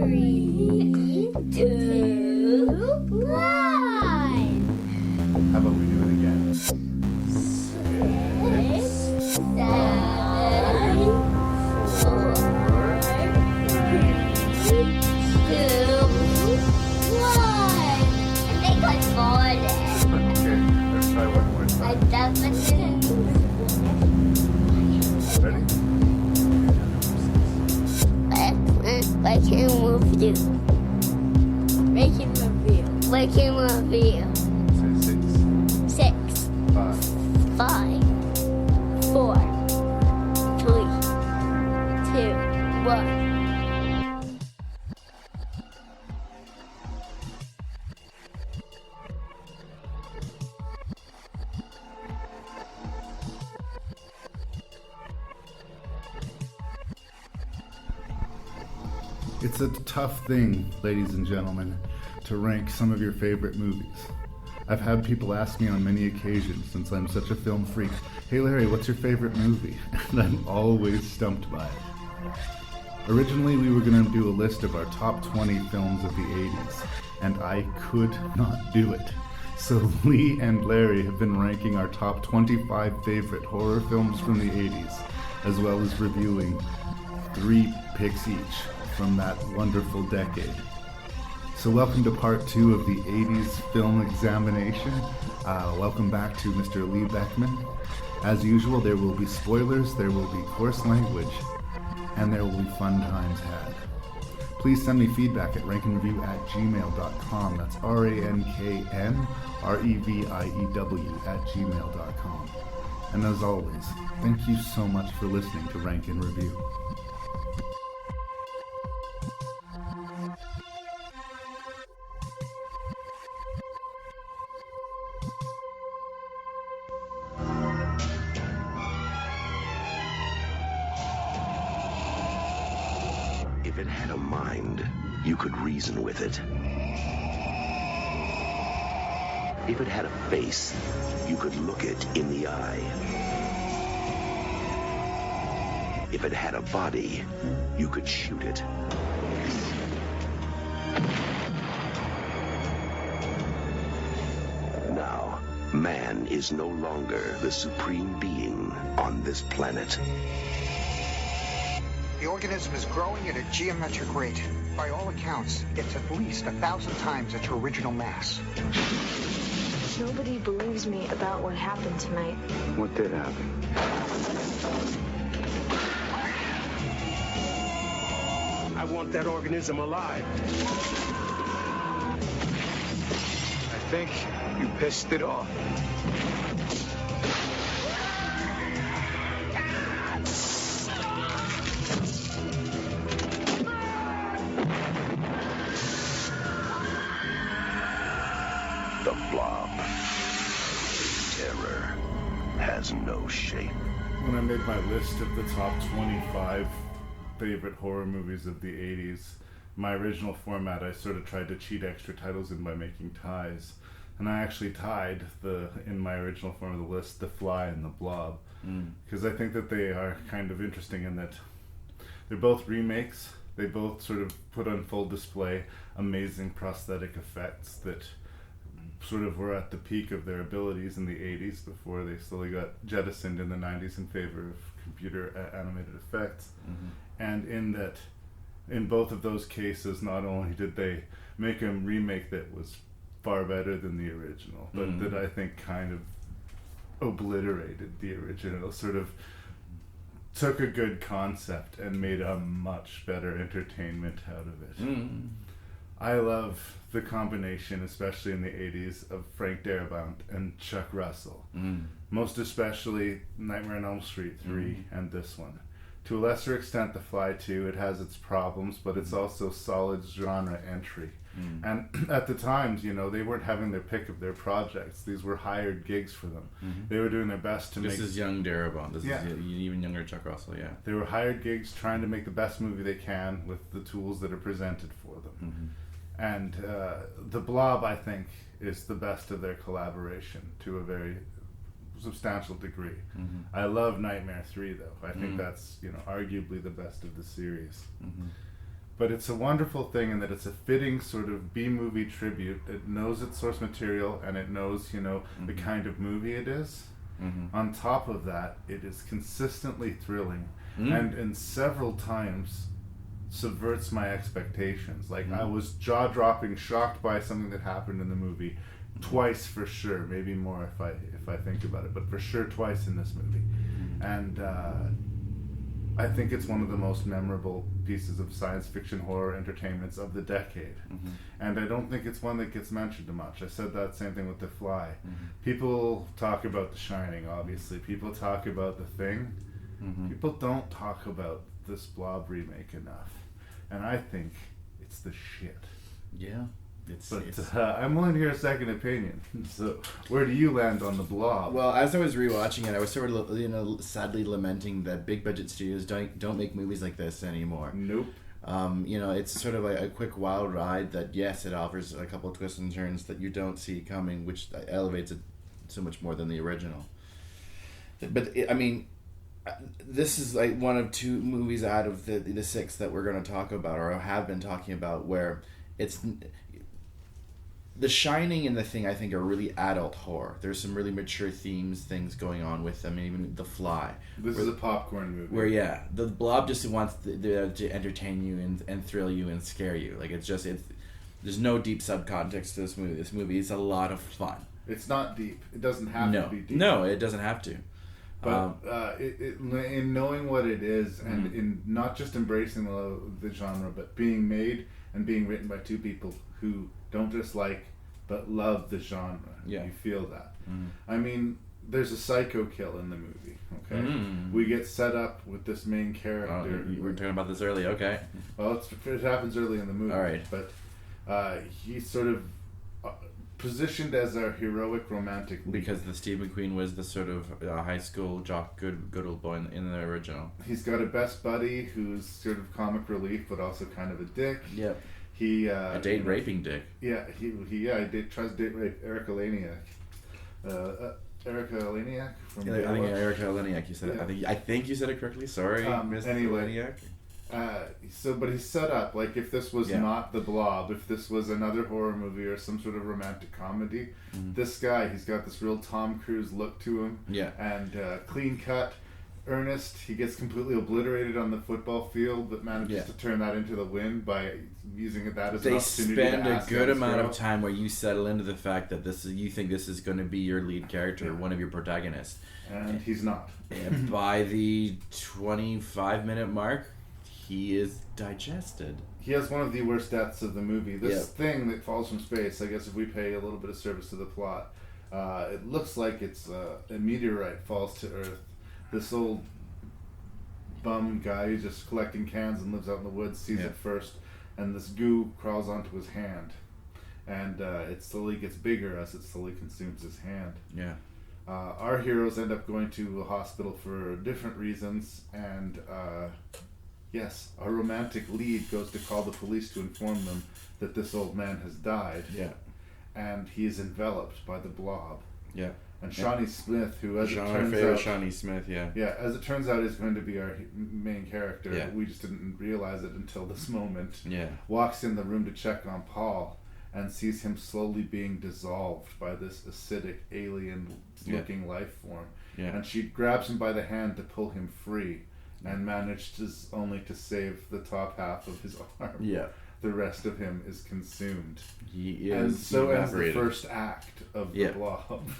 3, 2, 1. How about we do it again? 6, 7, 4, 3, 2, 1. I think I farted. Okay, let's try one more I time. definitely. Ready? I can move you. Making review. Making review. Say 6, 6, 5. 5, 4, 3, 2, 1. It's a tough thing, ladies and gentlemen, to rank some of your favorite movies. I've had people ask me on many occasions, since I'm such a film freak, "Hey Larry, what's your favorite movie?" And I'm always stumped by it. Originally, we were going to do a list of our top 20 films of the 80s, and I could not do it. So Lee and Larry have been ranking our top 25 favorite horror films from the 80s, as well as reviewing 3 picks each from that wonderful decade. So welcome to part 2 of the 80s film examination. Welcome back to Mr. Lee Beckman. As usual, there will be spoilers, there will be coarse language, and there will be fun times had. Please send me feedback at rankandreview@gmail.com. That's RANKNREVIEW@gmail.com. And as always, thank you so much for listening to Rank and Review. If it had a mind, you could reason with it. If it had a face, you could look it in the eye. If it had a body, you could shoot it. Now, man is no longer the supreme being on this planet. The organism is growing at a geometric rate. By all accounts, it's at least 1,000 times its original mass. Nobody believes me about what happened tonight. What did happen? I want that organism alive. I think you pissed it off. The BLOB. Terror has no shape. When I made my list of the top 25 favorite horror movies of the 80s, my original format, I sort of tried to cheat extra titles in by making ties. And I actually tied in my original form of the list, The Fly and The Blob. Because I think that they are kind of interesting in that they're both remakes. They both sort of put on full display amazing prosthetic effects that sort of were at the peak of their abilities in the 80s before they slowly got jettisoned in the 90s in favor of computer animated effects. And in both of those cases, not only did they make a remake that was far better than the original, but that I think kind of obliterated the original, sort of took a good concept and made a much better entertainment out of it. I love the combination, especially in the 80s, of Frank Darabont and Chuck Russell. Most especially Nightmare on Elm Street 3 and this one. To a lesser extent, The Fly 2, it has its problems, but it's also solid genre entry. And at the times, you know, they weren't having their pick of their projects. These were hired gigs for them. They were doing their best to make... This is young Darabont. This is even younger Chuck Russell, yeah. They were hired gigs trying to make the best movie they can with the tools that are presented for them. And The Blob, I think, is the best of their collaboration to a very substantial degree. I love Nightmare 3, though. I think that's, you know, arguably the best of the series. But it's a wonderful thing in that it's a fitting sort of B-movie tribute. It knows its source material, and it knows, the kind of movie it is. Mm-hmm. On top of that, it is consistently thrilling, and several times subverts my expectations. Like, I was jaw-dropping, shocked by something that happened in the movie twice for sure, maybe more if I think about it, but for sure twice in this movie. And I think it's one of the most memorable pieces of science fiction horror entertainments of the decade. Mm-hmm. And I don't think it's one that gets mentioned much. I said that same thing with The Fly. Mm-hmm. People talk about The Shining, obviously. People talk about The Thing. Mm-hmm. People don't talk about this Blob remake enough. And I think it's the shit. Yeah. I'm willing to hear a second opinion. So, where do you land on the Blob? Well, as I was rewatching it, I was sort of, sadly lamenting that big budget studios don't make movies like this anymore. Nope. It's sort of a quick wild ride that, yes, it offers a couple of twists and turns that you don't see coming, which elevates it so much more than the original. But this is like one of two movies out of the six that we're going to talk about, or have been talking about, where it's. The Shining and The Thing, I think, are really adult horror. There's some really mature things going on with them, and even The Fly. This is a popcorn movie. Where, the Blob just wants to entertain you and thrill you and scare you. Like, there's no deep subcontext to this movie. This movie is a lot of fun. It's not deep. It doesn't have to be deep. No, it doesn't have to. But in knowing what it is, and in not just embracing the genre, but being made and being written by two people who don't just like but love the genre. Yeah. You feel that. I mean, there's a psycho kill in the movie, okay? We get set up with this main character. Oh, we were talking about this early, okay. Well, it happens early in the movie. All right. But he's sort of positioned as a heroic romantic lead. Because the Steve McQueen was the sort of high school jock, good old boy in the original. He's got a best buddy who's sort of comic relief, but also kind of a dick. Yep. He a date raping dick. Yeah, he tries to date rape Erica Laniak. Erica Laniak from I think Erica Laniak. You said yeah. it. I think you said it correctly. Sorry, Miss Laniak. But he's set up like if this was not the Blob, if this was another horror movie or some sort of romantic comedy, this guy, he's got this real Tom Cruise look to him. Yeah. And clean cut. Earnest, he gets completely obliterated on the football field, but manages to turn that into the win by using that as an opportunity. They spend a good amount of time where you settle into the fact that you think this is going to be your lead character, one of your protagonists, and he's not. And by the 25-minute mark, he is digested. He has one of the worst deaths of the movie. This thing that falls from space, I guess if we pay a little bit of service to the plot, it looks like it's a meteorite falls to Earth. This old bum guy who's just collecting cans and lives out in the woods sees it first, and this goo crawls onto his hand, and it slowly gets bigger as it slowly consumes his hand. Yeah. Our heroes end up going to a hospital for different reasons, and yes, our romantic lead goes to call the police to inform them that this old man has died. Yeah. And he is enveloped by the Blob. Yeah. And Shawnee Smith, who as Shawnee Smith, as it turns out is going to be our main character. Yeah. We just didn't realize it until this moment. Yeah. Walks in the room to check on Paul and sees him slowly being dissolved by this acidic alien-looking life form. Yeah. And she grabs him by the hand to pull him free, and manages only to save the top half of his arm. Yeah. The rest of him is consumed. He is and so ends the evaporated. first act of the Blob.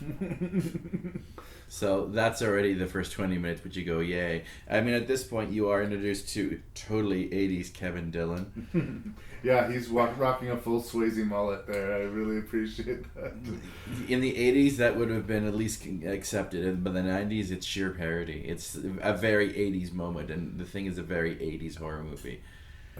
So that's already the first 20 minutes, but you go, yay. I mean, at this point, you are introduced to totally 80s Kevin Dillon. Yeah, he's rocking a full Swayze mullet there. I really appreciate that. In the 80s, that would have been at least accepted. But in the 90s, it's sheer parody. It's a very 80s moment, and The Thing is a very 80s horror movie.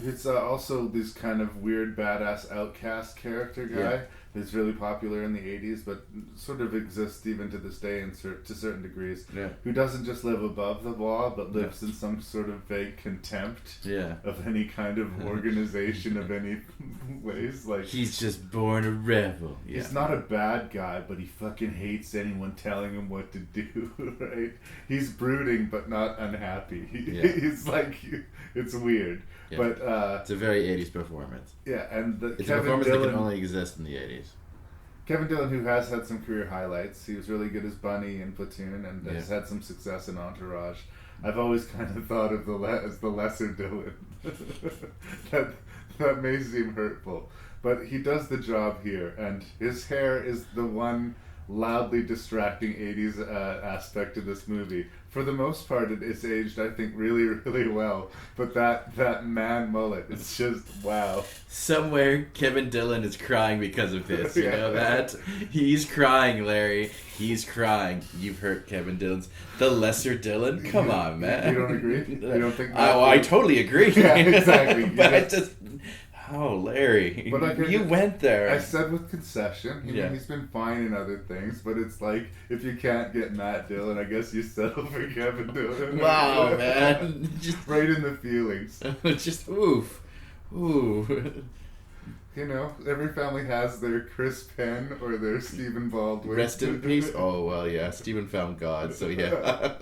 It's also this kind of weird, badass outcast character guy is really popular in the 80s, but sort of exists even to this day to certain degrees. Yeah. Who doesn't just live above the law, but lives in some sort of vague contempt of any kind of organization of any ways. Like, he's just born a rebel. Yeah. He's not a bad guy, but he fucking hates anyone telling him what to do, right? He's brooding, but not unhappy. He's like, it's weird. Yeah. But it's a very 80s performance. Yeah, and it's Kevin a performance Dillon, that can only exist in the 80s. Kevin Dillon, who has had some career highlights, he was really good as Bunny in Platoon, and has had some success in Entourage. I've always kind of thought of as the lesser Dillon. that may seem hurtful, but he does the job here, and his hair is the one loudly distracting 80s aspect of this movie. For the most part, it's aged, I think, really, really well. But that man mullet, it's just, wow. Somewhere, Kevin Dillon is crying because of this. You know that? He's crying, Larry. He's crying. You've heard Kevin Dillon's the lesser Dillon? Come on, man. You don't agree? You don't think I totally agree. Yeah, exactly. But I just... Oh, Larry. But you went there. I said with concession. He's been fine in other things, but it's like, if you can't get Matt Dillon, I guess you settle for Kevin Dillon. Wow, man. Just right in the feelings. Just oof. Ooh. You know, every family has their Chris Penn or their Stephen Baldwin. Rest in peace. Oh, well, yeah. Stephen found God, so yeah.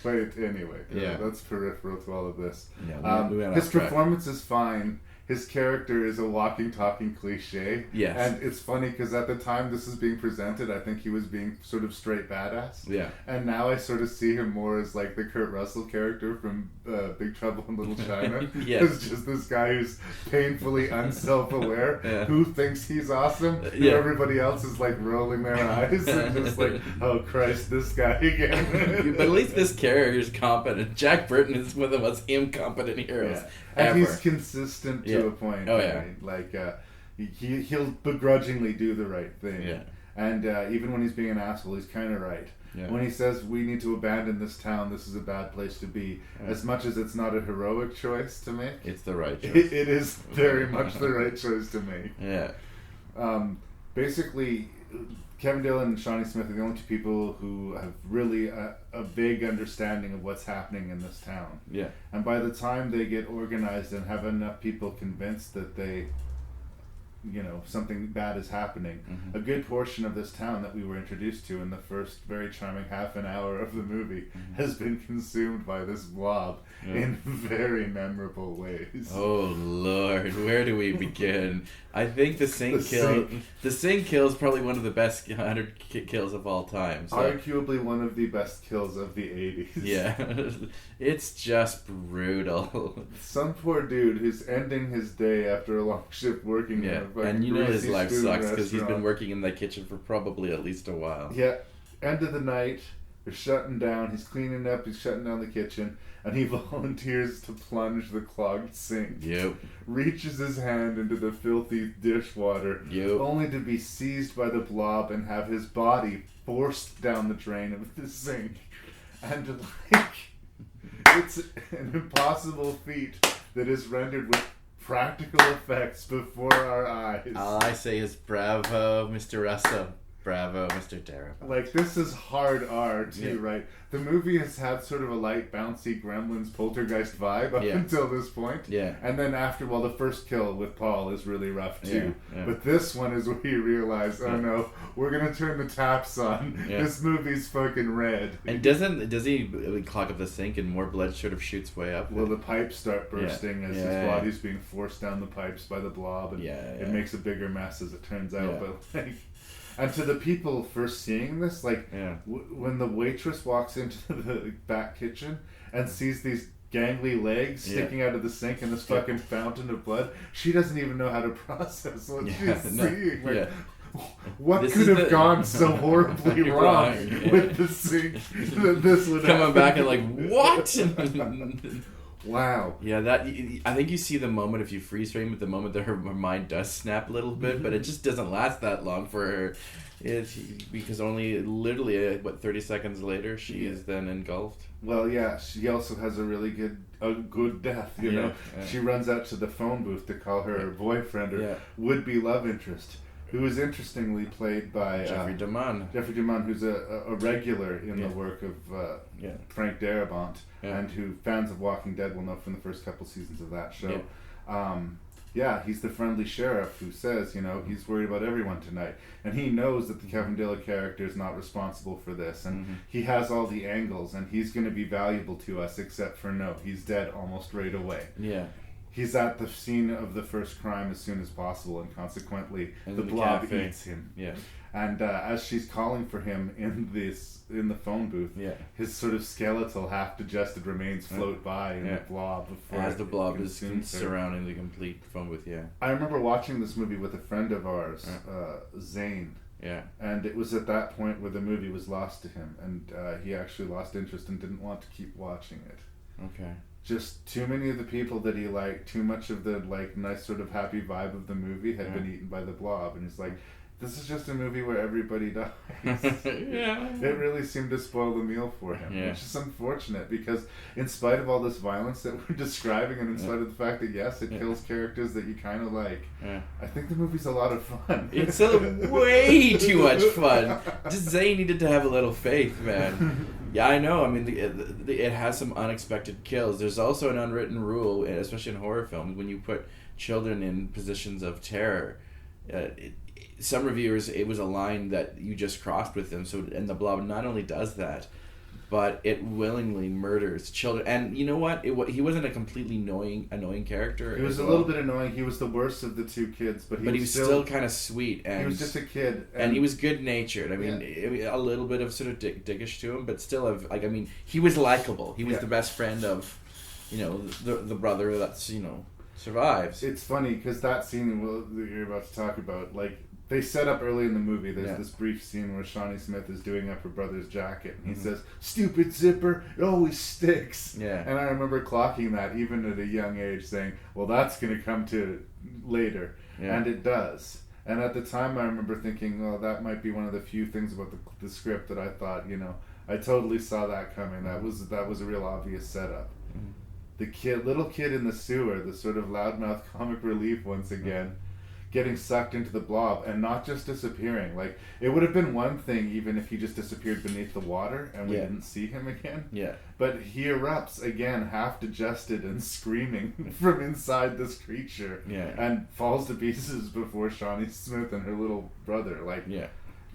But anyway, that's peripheral to all of this. Yeah, we went his off track. performance is fine. His character is a walking, talking cliche. Yes. And it's funny because at the time this is being presented, I think he was being sort of straight badass. Yeah. And now I sort of see him more as like the Kurt Russell character from Big Trouble in Little China. Yes. It's just this guy who's painfully unself-aware, who thinks he's awesome, who everybody else is like rolling their eyes and just like, oh Christ, this guy again. But at least this character is competent. Jack Burton is one of the most incompetent heroes and ever. he's consistent to a point. Oh, yeah. Right? Like, he'll begrudgingly do the right thing. Yeah. And even when he's being an asshole, he's kind of right. Yeah. When he says, we need to abandon this town, this is a bad place to be, as much as it's not a heroic choice to make, it's the right choice. It is very much the right choice to make. Yeah. Basically, Kevin Dillon and Shawnee Smith are the only two people who have really a vague understanding of what's happening in this town. Yeah. And by the time they get organized and have enough people convinced that something bad is happening, a good portion of this town that we were introduced to in the first very charming half an hour of the movie has been consumed by this blob in very memorable ways. Oh Lord, where do we begin? I think the sink kill is probably one of the best 100 kills of all time. So. Arguably one of the best kills of the 80s. Yeah, it's just brutal. Some poor dude who's ending his day after a long shift working in a fucking and you know his greasy life spoon sucks because he's been restaurant. working in that kitchen for probably at least a while. Yeah, end of the night, they're shutting down, he's cleaning up, he's shutting down the kitchen, and he volunteers to plunge the clogged sink. Yep. Reaches his hand into the filthy dishwater, only to be seized by the blob and have his body forced down the drain of the sink. And it's an impossible feat that is rendered with practical effects before our eyes. All I say is bravo, Mr. Russell. Bravo, Mr. Terrible. Like, this is hard R, too, right? The movie has had sort of a light, bouncy Gremlins poltergeist vibe up until this point. Yeah. And then after, the first kill with Paul is really rough, too. Yeah. But this one is where you realize, oh no, we're going to turn the taps on. Yeah. This movie's fucking red. And does he clog up the sink and more blood sort of shoots way up? Well, the pipes start bursting as his body's being forced down the pipes by the blob. And it makes a bigger mess, as it turns out. But, and to the people first seeing this, when the waitress walks into the back kitchen and sees these gangly legs sticking out of the sink and this fucking fountain of blood, she doesn't even know how to process what she's seeing. Like, what could have gone so horribly wrong with the sink that this would coming happen? back and like, what? Wow. Yeah, I think you see the moment, if you freeze frame it, the moment that her mind does snap a little bit, but it just doesn't last that long for her. Because only literally 30 seconds later she is then engulfed. Well, yeah, she also has a really good death. You know, she runs out to the phone booth to call her boyfriend or would-be love interest, who was interestingly played by Jeffrey DeMunn. Jeffrey DeMunn, who's a regular in the work of Frank Darabont, and who fans of Walking Dead will know from the first couple seasons of that show. He's the friendly sheriff who says, he's worried about everyone tonight. And he knows that the Kevin Dillon character is not responsible for this. And he has all the angles, and he's going to be valuable to us, except for no, he's dead almost right away. Yeah. He's at the scene of the first crime as soon as possible, and consequently the blob eats him. Yeah. And as she's calling for him in the phone booth, his sort of skeletal, half-digested remains float by in the blob. As the blob is surrounding the complete phone booth, I remember watching this movie with a friend of ours, Zane. Yeah. And it was at that point where the movie was lost to him, and he actually lost interest and didn't want to keep watching it. Okay. Just too many of the people that he liked, too much of the nice sort of happy vibe of the movie had been eaten by the blob, and he's like, this is just a movie where everybody dies. It really seemed to spoil the meal for him, which is unfortunate, because in spite of all this violence that we're describing, and in spite of the fact that yes, it kills characters that you kind of like, I think the movie's a lot of fun. It's way too much fun. Just Zane needed to have a little faith, man. Yeah, I know. I mean, it has some unexpected kills. There's also an unwritten rule, especially in horror films, when you put children in positions of terror. Some reviewers, it was a line that you just crossed with them. So, and the blob not only does that, but it willingly murders children. And you know what? He wasn't a completely annoying character. He was a little bit annoying. He was the worst of the two kids, but he was still kind of sweet. And he was just a kid, and he was good natured. I mean, a little bit of sort of dickish to him, but still, he was likable. He was the best friend of, the brother that's survives. It's funny because that scene that you're about to talk about, they set up early in the movie, there's this brief scene where Shawnee Smith is doing up her brother's jacket, and he says, "Stupid zipper, it always sticks." Yeah. And I remember clocking that even at a young age, saying, well, that's going to come to later. Yeah. And it does. And at the time, I remember thinking, well, that might be one of the few things about the script that I thought, I totally saw that coming. That was a real obvious setup. The little kid in the sewer, the sort of loudmouth comic relief once again, getting sucked into the blob and not just disappearing. It would have been one thing even if he just disappeared beneath the water and we didn't see him again. Yeah. But he erupts again, half digested and screaming from inside this creature. Yeah. And falls to pieces before Shawnee Smith and her little brother.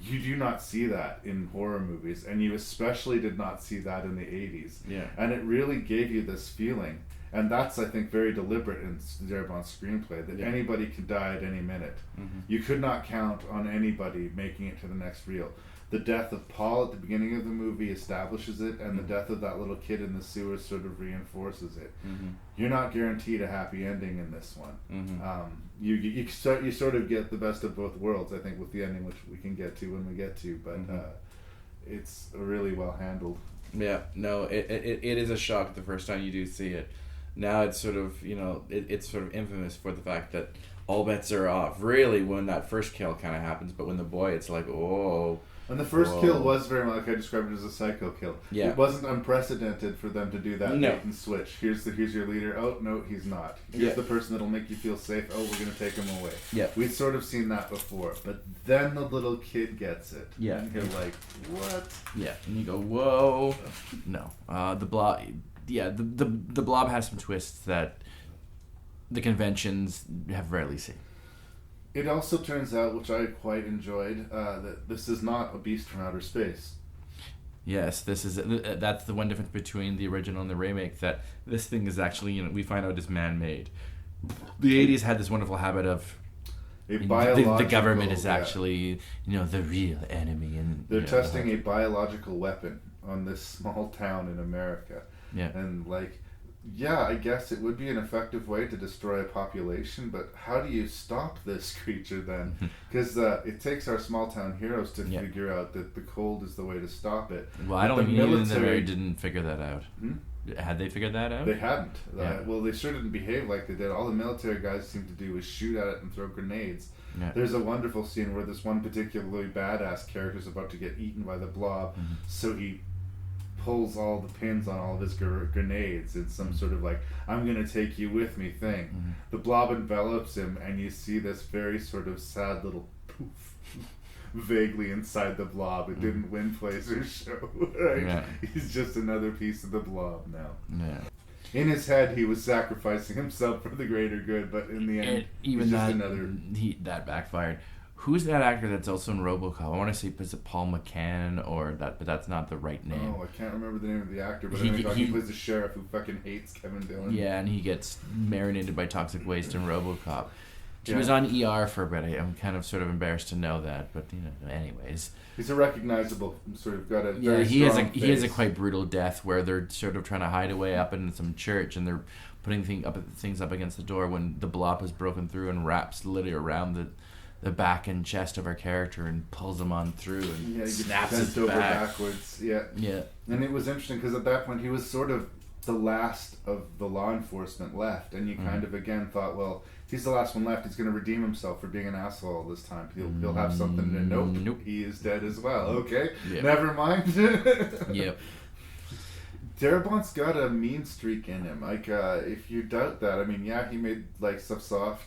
You do not see that in horror movies, and you especially did not see that in the 80s. Yeah. And it really gave you this feeling. And that's, I think, very deliberate in Darabont's screenplay, that anybody could die at any minute. Mm-hmm. You could not count on anybody making it to the next reel. The death of Paul at the beginning of the movie establishes it, and the death of that little kid in the sewer sort of reinforces it. Mm-hmm. You're not guaranteed a happy ending in this one. Mm-hmm. You sort of get the best of both worlds, I think, with the ending, which we can get to when we get to, but it's really well handled. Yeah, no, it is a shock the first time you do see it. Now it's sort of, it's sort of infamous for the fact that all bets are off. Really, when that first kill kind of happens, but when the boy, it's like, oh. And the first kill was very much, I described it as a psycho kill. Yeah. It wasn't unprecedented for them to do that bait and switch. Here's your leader. Oh, no, he's not. Here's the person that'll make you feel safe. Oh, we're going to take him away. Yeah. We've sort of seen that before. But then the little kid gets it. Yeah. And you're like, what? Yeah. And you go, whoa. No. The blob... Yeah, the blob has some twists that the conventions have rarely seen. It also turns out, which I quite enjoyed, that this is not a beast from outer space. Yes, that's the one difference between the original and the remake, that this thing is actually, we find out is man-made. The 80s had this wonderful habit of the government is actually, the real enemy. And they're testing a biological weapon on this small town in America. Yeah. And I guess it would be an effective way to destroy a population, but how do you stop this creature then? Because it takes our small town heroes to figure out that the cold is the way to stop it. Well, I don't think the military didn't figure that out. Had they figured that out? They hadn't. Well, they sure didn't behave like they did. All the military guys seem to do is shoot at it and throw grenades. Yeah. There's a wonderful scene where this one particularly badass character is about to get eaten by the blob, so he pulls all the pins on all of his grenades in some sort of I'm going to take you with me thing. The blob envelops him, and you see this very sort of sad little vaguely inside the Blob. It didn't win plays or show. Right? Yeah. He's just another piece of the Blob now. Yeah. In his head, he was sacrificing himself for the greater good, but in the end, even he's just that another. That backfired. Who's that actor that's also in RoboCop? I want to say is it Paul McCann or that, but that's not the right name. Oh, I can't remember the name of the actor, but He- I know he he- plays the sheriff who fucking hates Kevin Dillon. Yeah, and he gets marinated by toxic waste in RoboCop. He Yeah. was on ER for a bit. I'm kind of sort of embarrassed to know that, but anyways. He's a recognizable sort of got a Yeah, very he has a strong face. quite brutal death where they're sort of trying to hide away up in some church and they're putting things up against the door when the Blob has broken through and wraps literally around the back and chest of our character and pulls him on through and Yeah, he gets snaps bent his over back. backwards. Yeah. Yeah. And it was interesting because at that point he was sort of the last of the law enforcement left, and you kind of again thought, well, he's the last one left. He's going to redeem himself for being an asshole all this time. He'll have something to nope. He is dead as well. Okay, Yep. never mind. Yep. Darabont's got a mean streak in him. Like, if you doubt that, I mean, yeah, he made like some soft,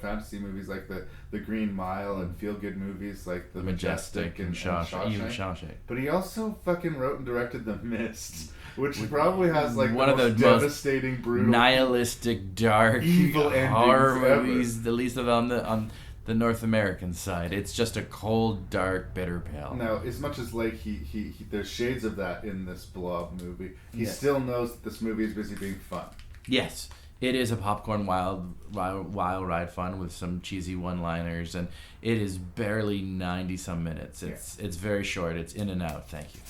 fantasy movies like the Green Mile and feel good movies like the Majestic and Shawshank. Even Shawshank. But he also fucking wrote and directed The Mist, which probably has like one the of the most most devastating, brutal, nihilistic, dark evil horror endings ever. movies, at least on the North American side. It's just a cold, dark, bitter pill. Now, as much as like he there's shades of that in this Blob movie, he Yeah. still knows that this movie is busy being fun. Yes, it is a popcorn wild ride fun with some cheesy one-liners, and it is barely 90-some minutes. It's very short. It's in and out. Thank you.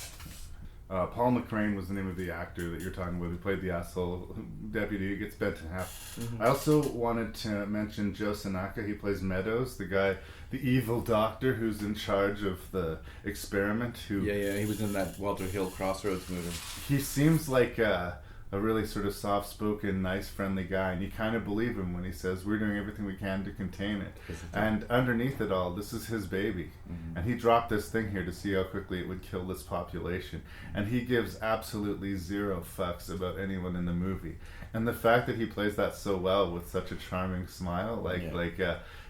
Paul McCrane was the name of the actor that you're talking about who played the asshole deputy who gets bent in half. Mm-hmm. I also wanted to mention Joe Sanaka. He plays Meadows, the evil doctor who's in charge of the experiment. Yeah, he was in that Walter Hill Crossroads movie. He seems like a really sort of soft-spoken, nice, friendly guy, and you kind of believe him when he says, we're doing everything we can to contain it. And underneath it all, this is his baby. Mm-hmm. And he dropped this thing here to see how quickly it would kill this population. And he gives absolutely zero fucks about anyone in the movie. And the fact that he plays that so well with such a charming smile,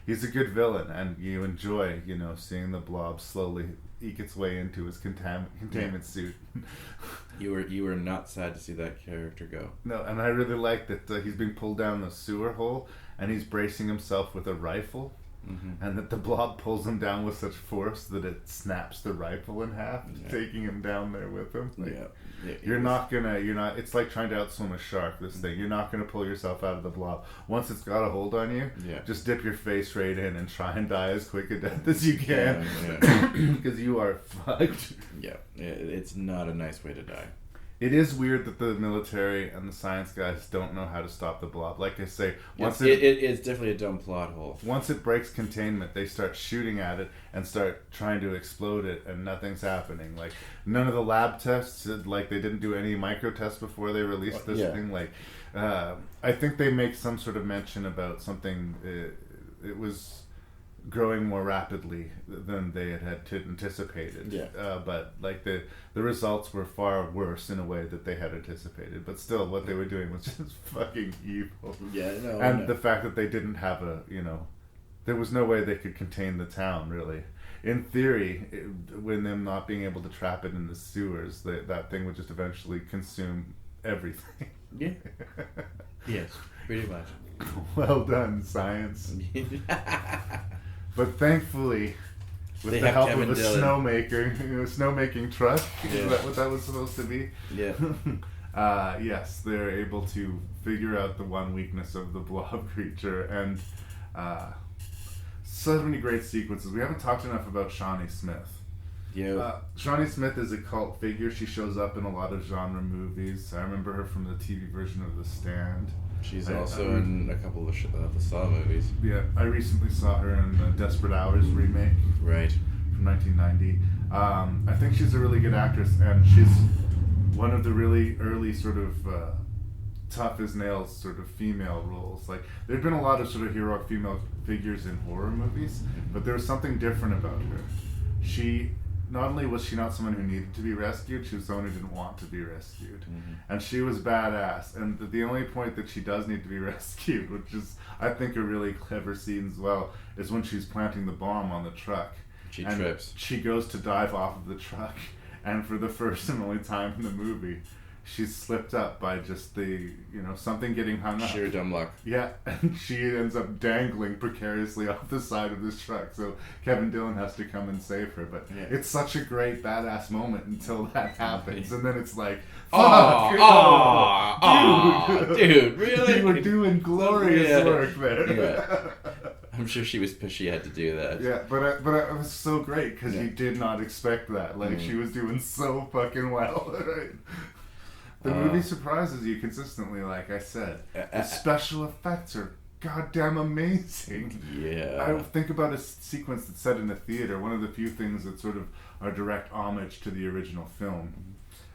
he's a good villain, and you enjoy, seeing the Blob slowly eke its way into his containment suit. You were not sad to see that character go. No, and I really like that he's being pulled down the sewer hole, and he's bracing himself with a rifle, and that the Blob pulls him down with such force that it snaps the rifle in half, taking him down there with him. It's like trying to outswim a shark, this thing. You're not gonna pull yourself out of the Blob. Once it's got a hold on you, just dip your face right in and try and die as quick a death as you can, because you are fucked. Yeah, it's not a nice way to die. It is weird that the military and the science guys don't know how to stop the Blob. Like I say, it's definitely a dumb plot hole. Once it breaks containment, they start shooting at it and start trying to explode it, and nothing's happening. Like, none of the lab tests, like they didn't do any micro tests before they released this thing. Like, I think they make some sort of mention about something. It was growing more rapidly than they had anticipated. But like the results were far worse in a way that they had anticipated. But still, what they were doing was just fucking evil. The fact that they didn't have there was no way they could contain the town, really. In theory, when them not being able to trap it in the sewers, that thing would just eventually consume everything. Yeah. Yes, pretty much. Well done, science. But thankfully, with They the have help Kevin of a Dillon. snowmaking truck, Yeah. is that what that was supposed to be? Yeah. Yes, they're able to figure out the one weakness of the Blob creature, and so many great sequences. We haven't talked enough about Shawnee Smith. Yeah. Shawnee Smith is a cult figure. She shows up in a lot of genre movies. I remember her from the TV version of The Stand. She's also in a couple of the Saw movies. Yeah, I recently saw her in the Desperate Hours remake. Right. From 1990. I think she's a really good actress, and she's one of the really early sort of tough as nails sort of female roles. Like, there'd been a lot of sort of heroic female figures in horror movies, but there was something different about her. She not only was she not someone who needed to be rescued, she was someone who didn't want to be rescued. And she was badass. And the only point that she does need to be rescued, which is, I think, a really clever scene as well, is when she's planting the bomb on the truck. She trips. She goes to dive off of the truck, and for the first and only time in the movie, she's slipped up by just something getting hung up. Sheer dumb luck. Yeah, and she ends up dangling precariously off the side of this truck. So Kevin Dillon has to come and save her. But it's such a great badass moment until that happens, and then it's like, fuck, dude, really? You were doing glorious work there. Yeah. I'm sure she was pissed she had to do that. Yeah, but it was so great because you did not expect that. Like she was doing so fucking well, right? The movie surprises you consistently, like I said. The special effects are goddamn amazing. Yeah. I think about a sequence that's set in a theater, one of the few things that sort of are direct homage to the original film.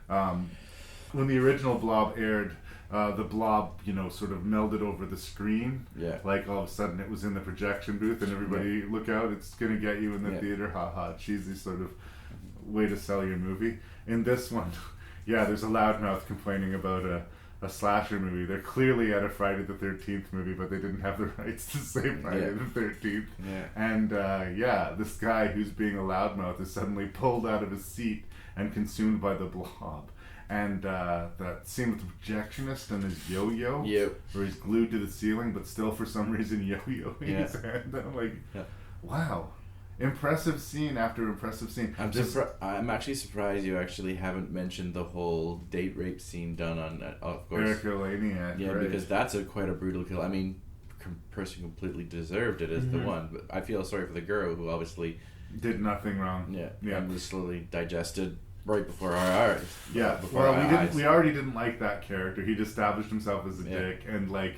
When the original Blob aired, the Blob, sort of melded over the screen. Yeah. Like all of a sudden it was in the projection booth and everybody, look out, it's going to get you in the theater, haha, cheesy sort of way to sell your movie. In this one, there's a loudmouth complaining about a slasher movie. They're clearly at a Friday the 13th movie, but they didn't have the rights to say Friday the 13th. Yeah. And this guy who's being a loudmouth is suddenly pulled out of his seat and consumed by the Blob. And that scene with the projectionist and his yo-yo, where he's glued to the ceiling, but still for some reason yo-yoing his hand. I'm like, wow. Impressive scene after impressive scene. I'm actually surprised you actually haven't mentioned the whole date rape scene done on, of course, Erica Laniak. Yeah, right. because that's quite a brutal kill. I mean, person completely deserved it as the one, but I feel sorry for the girl who obviously did nothing wrong. Yeah. And was slowly digested right before our eyes. Yeah. We already didn't like that character. He'd established himself as a dick, and like,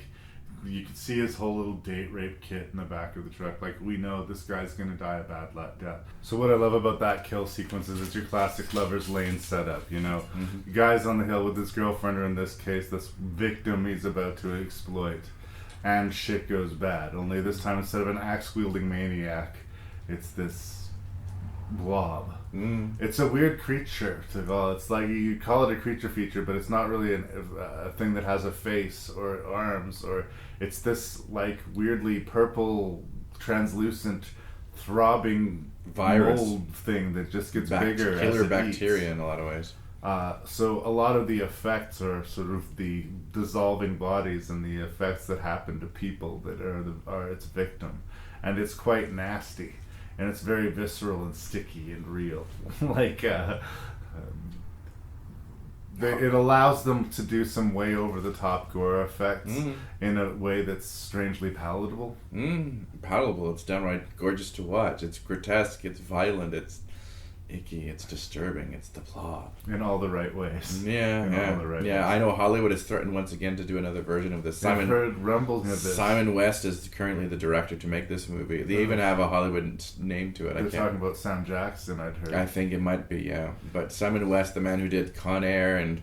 you could see his whole little date rape kit in the back of the truck. Like, we know this guy's gonna die a bad death. So what I love about that kill sequence is it's your classic Lover's Lane setup, The guy's on the hill with his girlfriend, or in this case, this victim he's about to exploit. And shit goes bad. Only this time, instead of an axe-wielding maniac, it's this blob. It's a weird creature to call. It's like you call it a creature feature, but it's not really a thing that has a face or arms, or it's this like weirdly purple, translucent, throbbing virus mold thing that just gets bigger. Killer as it bacteria eats. In a lot of ways. So a lot of the effects are sort of the dissolving bodies and the effects that happen to people that are its victim, and it's quite nasty. And it's very visceral and sticky and real. It allows them to do some way over the top gore effects in a way that's strangely palatable. Palatable. It's downright gorgeous to watch. It's grotesque. It's violent. It's icky. It's disturbing. It's the Blob. In all the right ways. All the right ways. I know Hollywood has threatened once again to do another version of this. I've heard rumbles of this. Simon West is currently the director to make this movie. They even have a Hollywood name to it. They're talking about Sam Jackson, I'd heard. I think it might be, But Simon West, the man who did Con Air and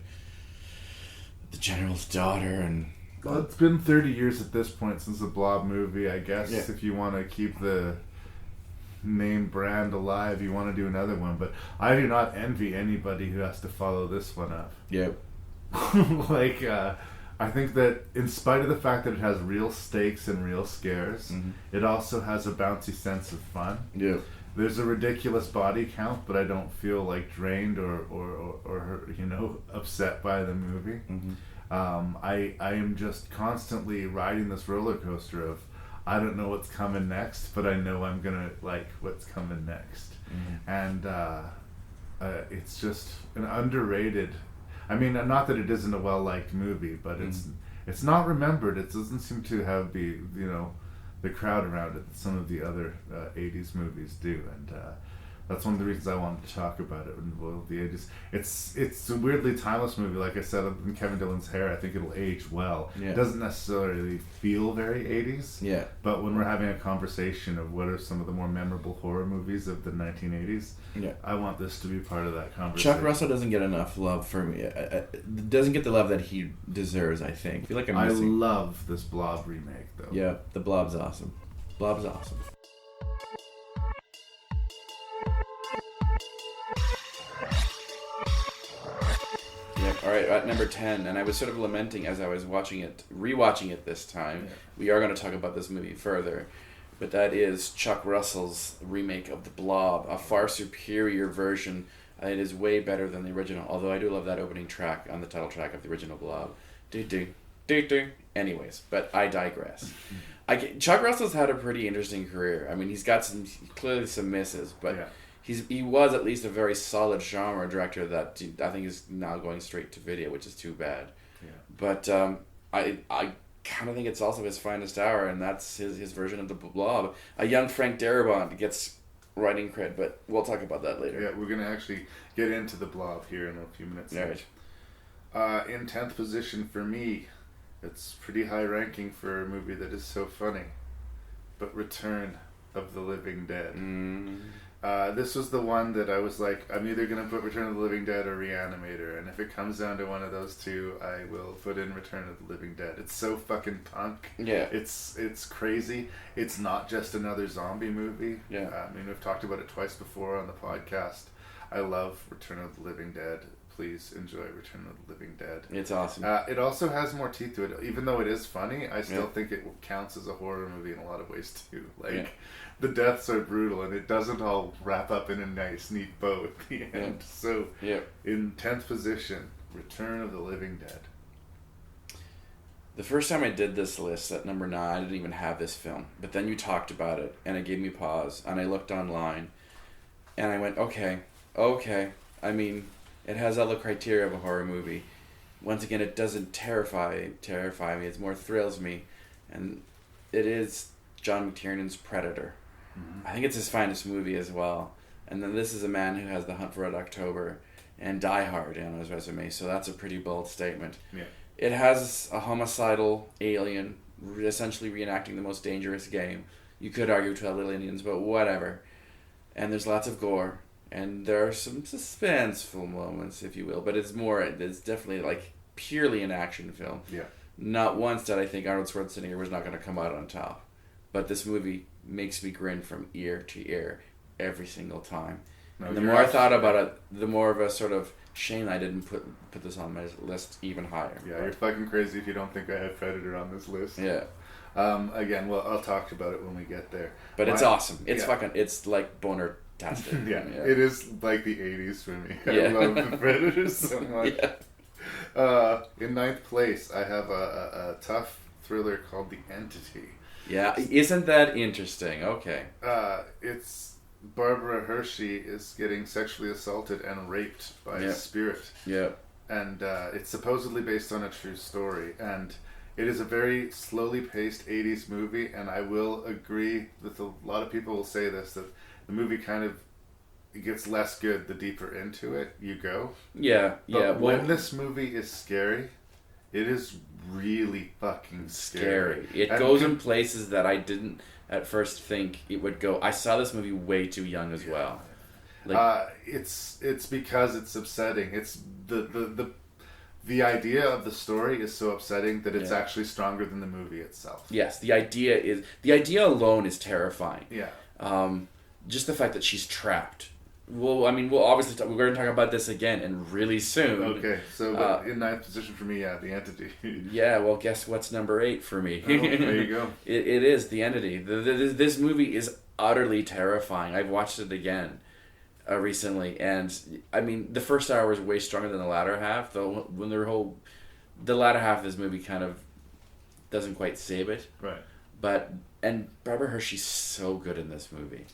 The General's Daughter and... Well, it's been 30 years at this point since the Blob movie, I guess, if you want to keep the name brand alive, you want to do another one. But I do not envy anybody who has to follow this one up. Yep. I think that in spite of the fact that it has real stakes and real scares, it also has a bouncy sense of fun. Yeah. There's a ridiculous body count, but I don't feel like drained or upset by the movie. I am just constantly riding this roller coaster of, I don't know what's coming next, but I know I'm gonna like what's coming next. And it's just an underrated, I mean, not that it isn't a well-liked movie, but it's not remembered. It doesn't seem to have the crowd around it that some of the other 80s movies do, and that's one of the reasons I wanted to talk about it. The 80s, it's a weirdly timeless movie. Like I said, in Kevin Dillon's hair, I think it'll age well. It doesn't necessarily feel very 80s. Yeah. But when we're having a conversation of what are some of the more memorable horror movies of the 1980s, I want this to be part of that conversation. Chuck Russell doesn't get enough love for me. Doesn't get the love that he deserves, I think. I feel like I'm missing. I love this Blob remake, though. Yeah, the Blob's awesome. Blob's awesome. All right, at number 10, and I was sort of lamenting as I was rewatching it this time. Yeah. We are going to talk about this movie further, but that is Chuck Russell's remake of The Blob, a far superior version. It is way better than the original, although I do love that opening track on the title track of the original Blob. Do. Anyways, but I digress. Chuck Russell's had a pretty interesting career. I mean, he's got clearly some misses, but he was at least a very solid genre director that I think is now going straight to video, which is too bad. Yeah. But I kind of think it's also his finest hour, and that's his version of The Blob. A young Frank Darabont gets writing cred, but we'll talk about that later. Yeah, we're going to actually get into The Blob here in a few minutes. Right. In 10th position for me, it's pretty high ranking for a movie that is so funny, but Return of the Living Dead. This was the one that I was like, I'm either going to put Return of the Living Dead or Reanimator, and if it comes down to one of those two, I will put in Return of the Living Dead. It's so fucking punk. Yeah. It's crazy. It's not just another zombie movie. Yeah. I mean, we've talked about it twice before on the podcast. I love Return of the Living Dead. Please enjoy Return of the Living Dead. It's awesome. It also has more teeth to it. Even though it is funny, I still think it counts as a horror movie in a lot of ways too. The deaths are brutal, and it doesn't all wrap up in a nice, neat bow at the end. Yeah. So, in 10th position, Return of the Living Dead. The first time I did this list at number 9, I didn't even have this film. But then you talked about it, and it gave me pause, and I looked online, and I went, okay. I mean, it has all the criteria of a horror movie. Once again, it doesn't terrify me. It more thrills me. And it is John McTiernan's Predator. Mm-hmm. I think it's his finest movie as well. And then this is a man who has The Hunt for Red October and Die Hard on his resume. So that's a pretty bold statement. Yeah. It has a homicidal alien essentially reenacting the most dangerous game. You could argue 12 Little Indians, but whatever. And there's lots of gore. And there are some suspenseful moments, if you will, but it's definitely like purely an action film. Yeah. Not once did I think Arnold Schwarzenegger was not going to come out on top. But this movie makes me grin from ear to ear every single time. No, and the more I thought about it, the more of a sort of shame I didn't put this on my list even higher. Yeah, you're fucking crazy if you don't think I have Predator on this list. Yeah. Again, well, I'll talk about it when we get there. But it's awesome. It's it's like boner. Yeah, it is like the 80s for me. I love the Predator so much. In 9th place, I have a tough thriller called The Entity. Yeah, isn't that interesting? Okay. It's Barbara Hershey is getting sexually assaulted and raped by a spirit. Yeah. And it's supposedly based on a true story. And it is a very slowly paced 80s movie, and I will agree with a lot of people will say this, that the movie kind of gets less good the deeper into it you go. Yeah, but when this movie is scary, it is really fucking scary. It goes in places that I didn't at first think it would go. I saw this movie way too young as well. It's because it's upsetting. It's the idea of the story is so upsetting that it's actually stronger than the movie itself. Yes, the idea alone is terrifying. Yeah. Just the fact that she's trapped. Well, I mean, we're going to talk about this again and really soon. Okay, so in 9th position for me, The Entity. Yeah, well, guess what's number 8 for me? Oh, there you go. It is The Entity. This movie is utterly terrifying. I've watched it again recently, and I mean, the first hour is way stronger than the latter half. Though when the latter half of this movie kind of doesn't quite save it. Right. And Barbara Hershey's so good in this movie.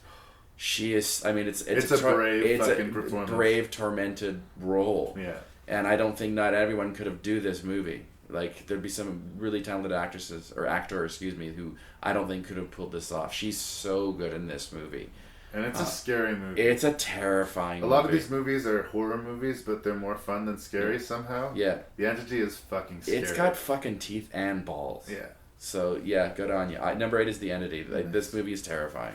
She is. I mean, it's a brave fucking performance. Brave, tormented role. Yeah. And I don't think not everyone could have do this movie. Like, there'd be some really talented actor, who I don't think could have pulled this off. She's so good in this movie. And it's a scary movie. It's a terrifying movie. A lot of these movies are horror movies, but they're more fun than scary somehow. Yeah. The Entity is fucking scary. It's got fucking teeth and balls. Yeah. So, yeah, good on you. Number 8 is The Entity. This movie is terrifying.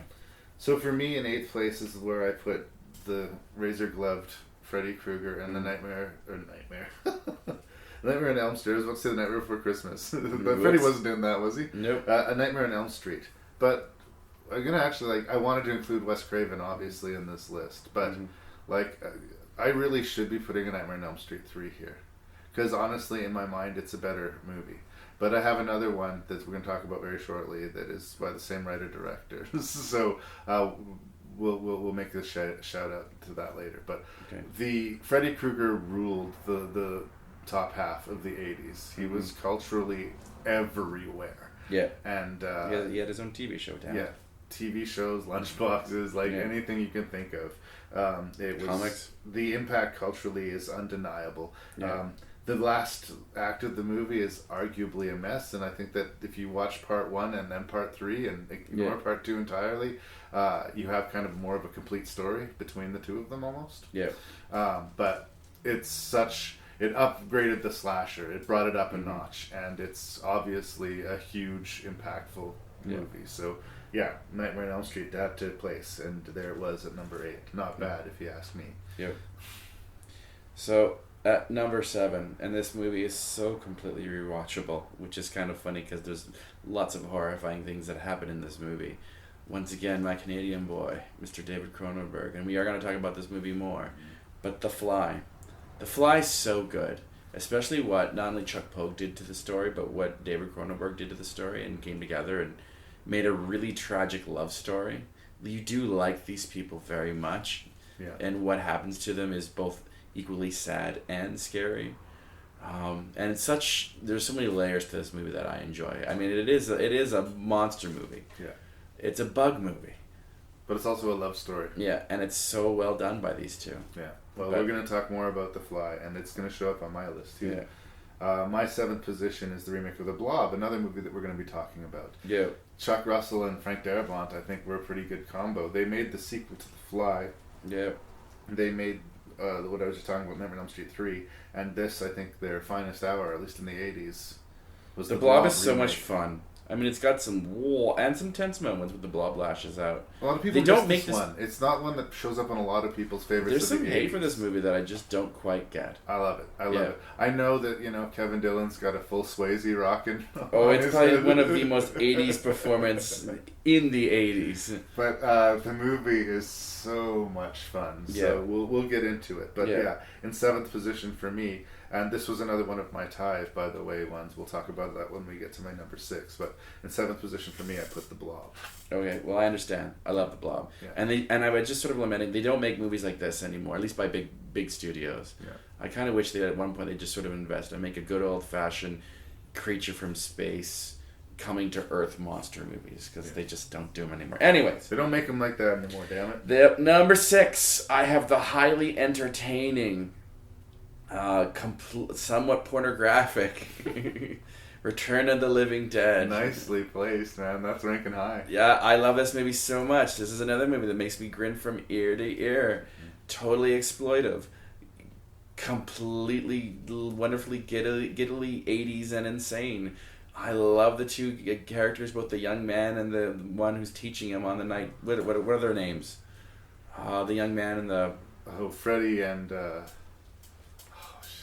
So for me, in 8th place is where I put the razor-gloved Freddy Krueger and the Nightmare on Elm Street. I was about to say The Nightmare Before Christmas. But Freddy wasn't in that, was he? Nope. A Nightmare on Elm Street. But I'm going to actually, I wanted to include Wes Craven, obviously, in this list. But, I really should be putting A Nightmare on Elm Street 3 here. because honestly, in my mind, it's a better movie. But I have another one that we're going to talk about very shortly that is by the same writer-director. So we'll make this shout out to that later. But the Freddy Krueger ruled the top half of the 80s. He was culturally everywhere. Yeah. And he had his own TV show down. Yeah. TV shows, lunchboxes, anything you can think of. It was, comics. The impact culturally is undeniable. Yeah. The last act of the movie is arguably a mess, and I think that if you watch part 1 and then part 3 and ignore part 2 entirely, you have kind of more of a complete story between the two of them almost. Yeah. But it's such... It upgraded the slasher. It brought it up a notch, and it's obviously a huge, impactful movie. So, yeah, Nightmare on Elm Street, that took place, and there it was at number 8. Not bad, if you ask me. Yep. So, at number 7, and this movie is so completely rewatchable, which is kind of funny because there's lots of horrifying things that happen in this movie. Once again, my Canadian boy, Mr. David Cronenberg, and we are going to talk about this movie more, but The Fly. The Fly's so good, especially what not only Chuck Pogue did to the story, but what David Cronenberg did to the story and came together and made a really tragic love story. You do like these people very much, and what happens to them is both equally sad and scary. And it's there's so many layers to this movie that I enjoy. I mean, it is a monster movie. Yeah. It's a bug movie. But it's also a love story. Yeah, and it's so well done by these two. Yeah. Well, we're going to talk more about The Fly, and it's going to show up on my list, too. Yeah. My 7th position is the remake of The Blob, another movie that we're going to be talking about. Yeah. Chuck Russell and Frank Darabont, I think, were a pretty good combo. They made the sequel to The Fly. Yeah. They made what I was just talking about, Nightmare on Elm Street 3, and this, I think, their finest hour, at least in the 80s, was The Blob is so much fun. I mean, it's got some and some tense moments with the Blob lashes out. A lot of people don't make this one. It's not one that shows up on a lot of people's favorites. There's some hate 80s. for this movie that I just don't quite get. I love it. I love it. I know that, Kevin Dillon's got a full Swayze rocking. Oh, it's probably one of the most 80s performance in the 80s. But the movie is so much fun. So we'll get into it. But in 7th position for me, and this was another one of my ties, by the way, ones. We'll talk about that when we get to my number 6. But in 7th position for me, I put The Blob. Okay, well, I understand. I love The Blob. Yeah. And I was just sort of lamenting, they don't make movies like this anymore, at least by big studios. Yeah. I kind of wish that at one point they just sort of invest and make a good old-fashioned creature from space, coming to Earth monster movies, because they just don't do them anymore. Anyways. They don't make them like that anymore, damn it. The number 6, I have the highly entertaining... somewhat pornographic Return of the Living Dead. Nicely placed, man. That's ranking high. Yeah, I love this movie so much. This is another movie that makes me grin from ear to ear. Totally exploitive. Completely wonderfully giddily 80s and insane. I love the two characters, both the young man and the one who's teaching him on the night. What are their names? The young man and the... Oh, Freddie and...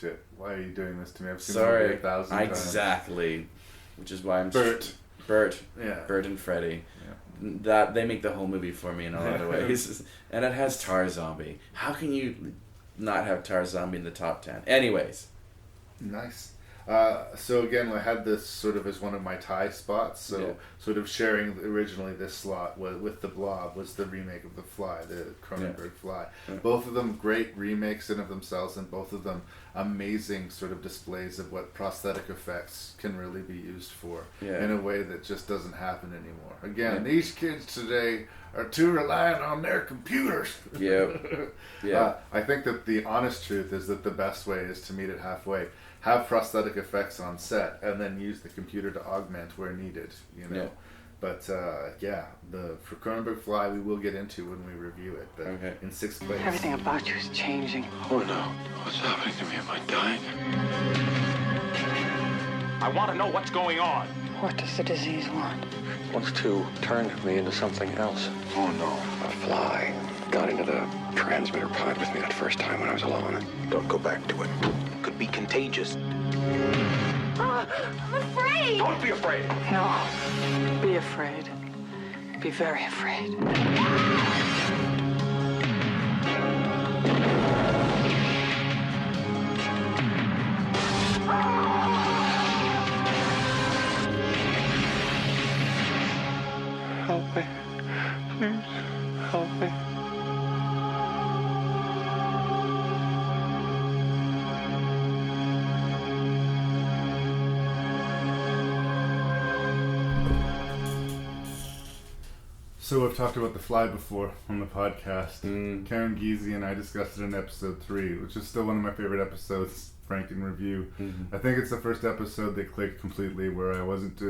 Shit, why are you doing this to me? I've seen Sorry, it 1,000 times. Exactly. Which is why I'm... Bert. Yeah. Bert and Freddie. Yeah. That they make the whole movie for me in a lot of ways. And it has Tar Zombie. How can you not have Tar Zombie in the top 10? Anyways. Nice. So again, I had this sort of as one of my tie spots. So sort of sharing originally this slot with The Blob was the remake of The Fly, the Cronenberg Fly. Yeah. Both of them great remakes in of themselves, and both of them amazing sort of displays of what prosthetic effects can really be used for in a way that just doesn't happen anymore. Again, these kids today are too reliant on their computers. I think that the honest truth is that the best way is to meet it halfway. Have prosthetic effects on set, and then use the computer to augment where needed, But, for Cronenberg Fly, we will get into when we review it, but in 6th place. Everything about you is changing. Oh, no. What's happening to me? Am I dying? I want to know what's going on. What does the disease want? It wants to turn me into something else. Oh, no. A fly got into the transmitter pod with me that first time when I was alone. Don't go back to it. Could be contagious. I'm afraid! Don't be afraid! No. Be afraid. Be very afraid. me. Please, help me. So we've talked about The Fly before on the podcast. Karen Giese and I discussed it in episode 3, which is still one of my favorite episodes, Frank in review. I think it's the first episode that clicked completely, where I wasn't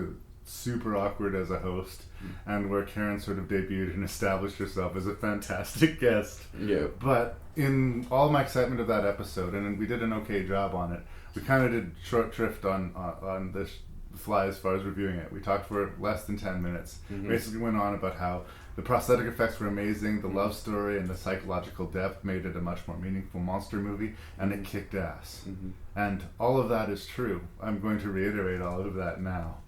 super awkward as a host, and where Karen sort of debuted and established herself as a fantastic guest. Yeah. But in all my excitement of that episode, and we did an okay job on it, we kind of did short shrift on this Fly as far as reviewing it. We talked for less than 10 minutes. Basically went on about how the prosthetic effects were amazing, the love story and the psychological depth made it a much more meaningful monster movie, and it kicked ass. And all of that is true. I'm going to reiterate all of that now.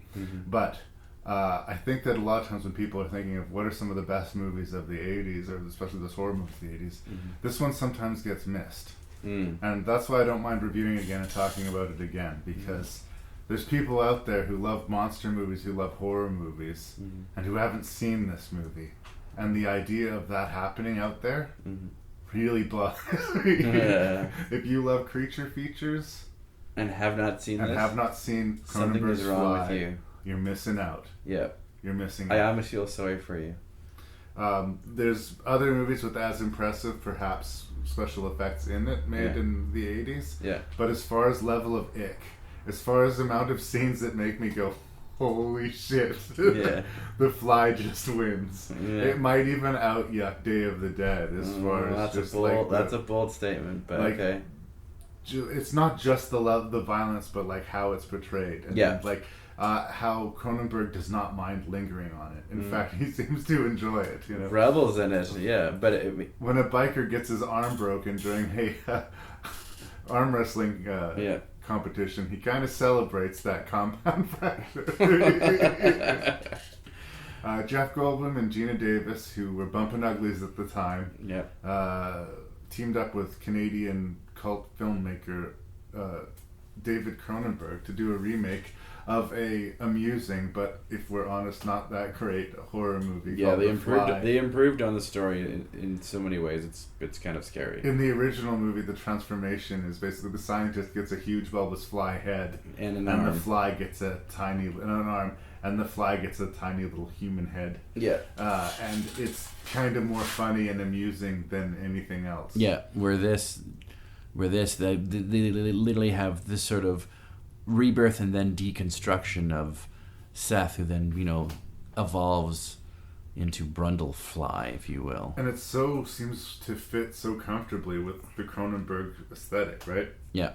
But I think that a lot of times when people are thinking of what are some of the best movies of the 80s, or especially those horror movies of the 80s, this one sometimes gets missed. And that's why I don't mind reviewing it again and talking about it again, because there's people out there who love monster movies, who love horror movies, and who haven't seen this movie. And the idea of that happening out there really blows me. If you love creature features and have not seen Cronenberg's something is wrong Fly, with you. You're missing out. Yeah. You're missing I out. almost feel sorry for you. There's other movies with as impressive, perhaps, special effects in it made in the 80s. Yeah. But as far as level of ick, as far as amount of scenes that make me go, holy shit, The Fly just wins. It might even out Yuck Day of the Dead as far as that's just that's a bold statement, but like, okay. It's not just the violence, but like how it's portrayed, and like how Cronenberg does not mind lingering on it. In fact, he seems to enjoy it. You know, Rebels in it, but when a biker gets his arm broken during a arm wrestling competition, he kind of celebrates that compound fracture. Jeff Goldblum and Gina Davis, who were bumping uglies at the time, teamed up with Canadian cult filmmaker David Cronenberg to do a remake of a amusing, but if we're honest, not that great horror movie. Yeah, called they The improved. Fly. They improved on the story in so many ways. It's kind of scary. In the original movie, the transformation is basically the scientist gets a huge bulbous fly head, and the fly gets a tiny an arm, and the fly gets a tiny little human head. Yeah. And it's kind of more funny and amusing than anything else. Yeah, where they literally have this sort of rebirth and then deconstruction of Seth, who then, evolves into Brundlefly, if you will. And it seems to fit so comfortably with the Cronenberg aesthetic, right? Yeah.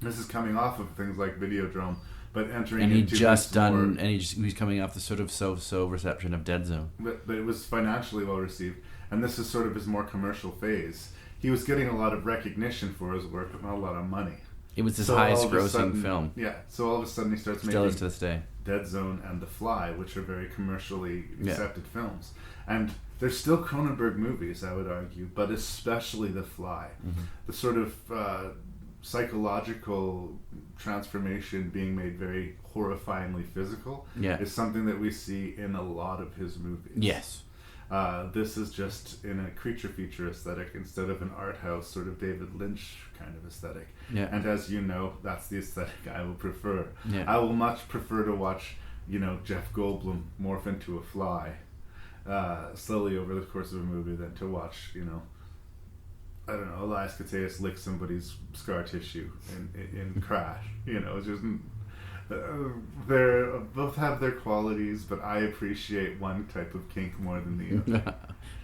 This is coming off of things like Videodrome, but entering and into he's coming off the sort of so reception of Dead Zone. But it was financially well received, and this is sort of his more commercial phase. He was getting a lot of recognition for his work, but not a lot of money. It was his highest grossing film. Yeah, so all of a sudden he starts Still making is to this day. Dead Zone and The Fly, which are very commercially accepted films. And they're still Cronenberg movies, I would argue, but especially The Fly. Mm-hmm. The sort of psychological transformation being made very horrifyingly physical is something that we see in a lot of his movies. Yes. This is just in a creature feature aesthetic instead of an art house sort of David Lynch kind of aesthetic. Yeah. And as you know, that's the aesthetic I will prefer. Yeah. I will much prefer to watch, Jeff Goldblum morph into a fly slowly over the course of a movie than to watch, I don't know, Elias Koteas lick somebody's scar tissue in Crash. It's just... they both have their qualities, but I appreciate one type of kink more than the other.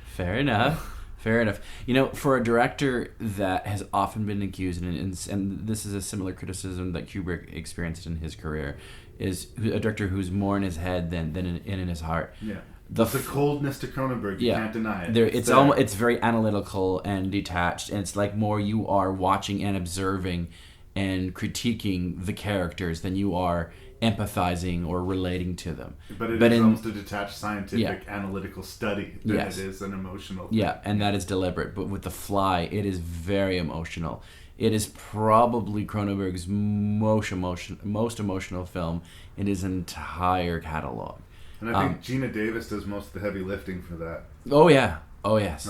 Fair enough. For a director that has often been accused, and this is a similar criticism that Kubrick experienced in his career, is a director who's more in his head than in his heart. Yeah. The coldness to Cronenberg, you can't deny it. It's very analytical and detached, and it's like more you are watching and observing and critiquing the characters than you are empathizing or relating to them. But it is almost a detached scientific analytical study than it is an emotional thing. Yeah, and that is deliberate. But with The Fly, it is very emotional. It is probably Cronenberg's most emotional film in his entire catalog. And I think Gina Davis does most of the heavy lifting for that. Oh yeah. Oh yes.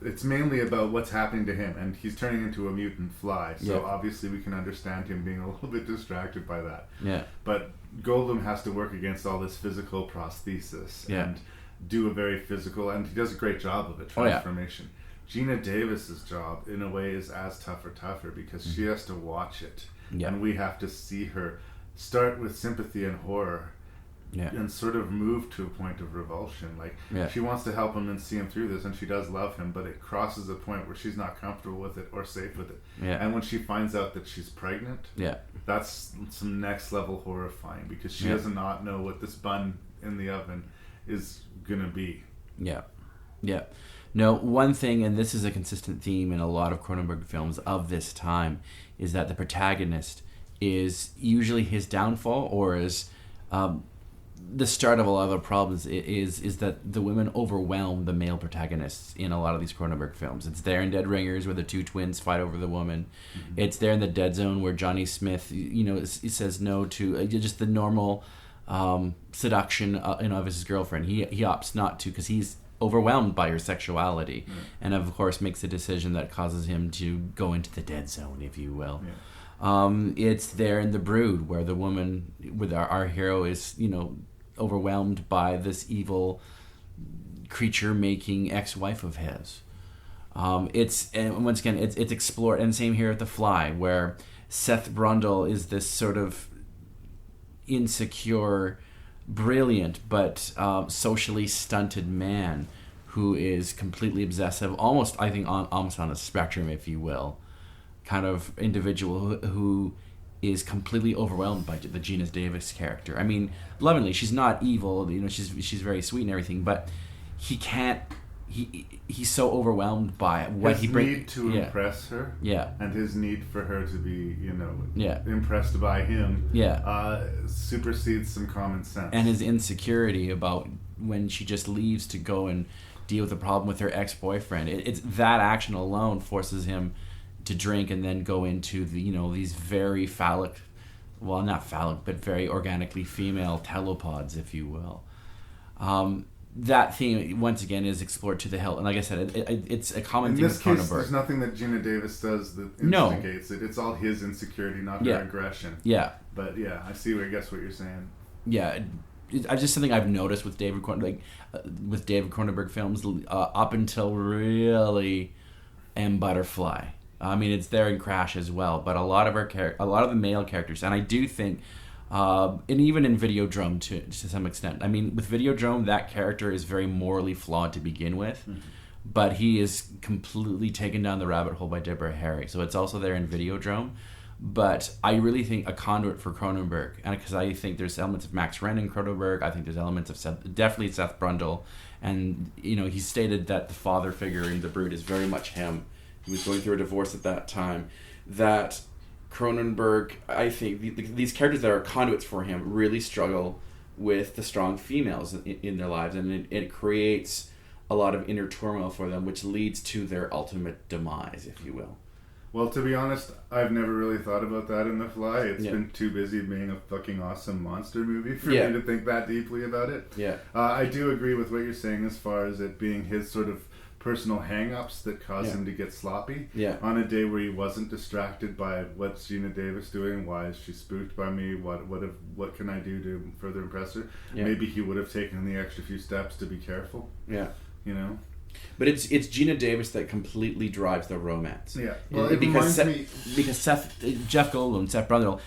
It's mainly about what's happening to him, and he's turning into a mutant fly. So obviously we can understand him being a little bit distracted by that. Yeah. But Goldblum has to work against all this physical prosthesis and do a very physical, and he does a great job of it, transformation. Gina Davis's job, in a way, is as tougher because she has to watch it. Yeah. And we have to see her start with sympathy and horror and sort of move to a point of revulsion. Like, she wants to help him and see him through this, and she does love him, but it crosses a point where she's not comfortable with it or safe with it. Yeah. And when she finds out that she's pregnant, that's some next level horrifying, because she does not know what this bun in the oven is gonna be. Yeah. Yeah. No, one thing, and this is a consistent theme in a lot of Cronenberg films of this time, is that the protagonist is usually his downfall, or is the start of a lot of the problems is that the women overwhelm the male protagonists in a lot of these Cronenberg films. It's there in Dead Ringers, where the two twins fight over the woman. Mm-hmm. It's there in The Dead Zone, where Johnny Smith, he says no to just the normal seduction of his girlfriend. He opts not to, because he's overwhelmed by her sexuality, and of course makes a decision that causes him to go into the dead zone, if you will. It's there in The Brood, where the woman, with our hero, is overwhelmed by this evil creature making ex-wife of his. And once again it's explored, and same here at The Fly, where Seth Brundle is this sort of insecure, brilliant but socially stunted man who is completely obsessive, almost on a spectrum, if you will, kind of individual who is completely overwhelmed by the Gina Davis character. I mean, lovingly, she's not evil, she's very sweet and everything, but he can't. He's so overwhelmed by what his need to impress her, and his need for her to be, impressed by him, supersedes some common sense. And his insecurity about when she just leaves to go and deal with the problem with her ex-boyfriend. It's that action alone forces him to drink and then go into these very phallic, well, not phallic, but very organically female telepods, if you will. That theme, once again, is explored to the hilt. And like I said, it's a common theme with Cronenberg. In this case, there's nothing that Gina Davis does that instigates it. It's all his insecurity, not her aggression. Yeah. But yeah, I see. I guess what you're saying. Yeah. It's just something I've noticed with David Cronenberg films up until really M. Butterfly. I mean, it's there in Crash as well, but a lot of the male characters, and I do think, and even in Videodrome to some extent. I mean, with Videodrome, that character is very morally flawed to begin with, but he is completely taken down the rabbit hole by Deborah Harry. So it's also there in Videodrome. But I really think a conduit for Cronenberg, and because I think there's elements of Max Renn in Cronenberg, I think there's elements of definitely Seth Brundle, and he stated that the father figure in The Brood is very much him. He was going through a divorce at that time. That Cronenberg, I think, these characters that are conduits for him really struggle with the strong females in their lives, and it creates a lot of inner turmoil for them, which leads to their ultimate demise, if you will. Well, to be honest, I've never really thought about that in The Fly. It's been too busy being a fucking awesome monster movie for me to think that deeply about it. Yeah. I do agree with what you're saying as far as it being his sort of personal hang-ups that caused him to get sloppy. Yeah. On a day where he wasn't distracted by what's Gina Davis doing, why is she spooked by me, what can I do to further impress her? Yeah. Maybe he would have taken the extra few steps to be careful. Yeah. But it's Gina Davis that completely drives the romance. Yeah. Well, because Jeff Goldblum, Seth Brundle,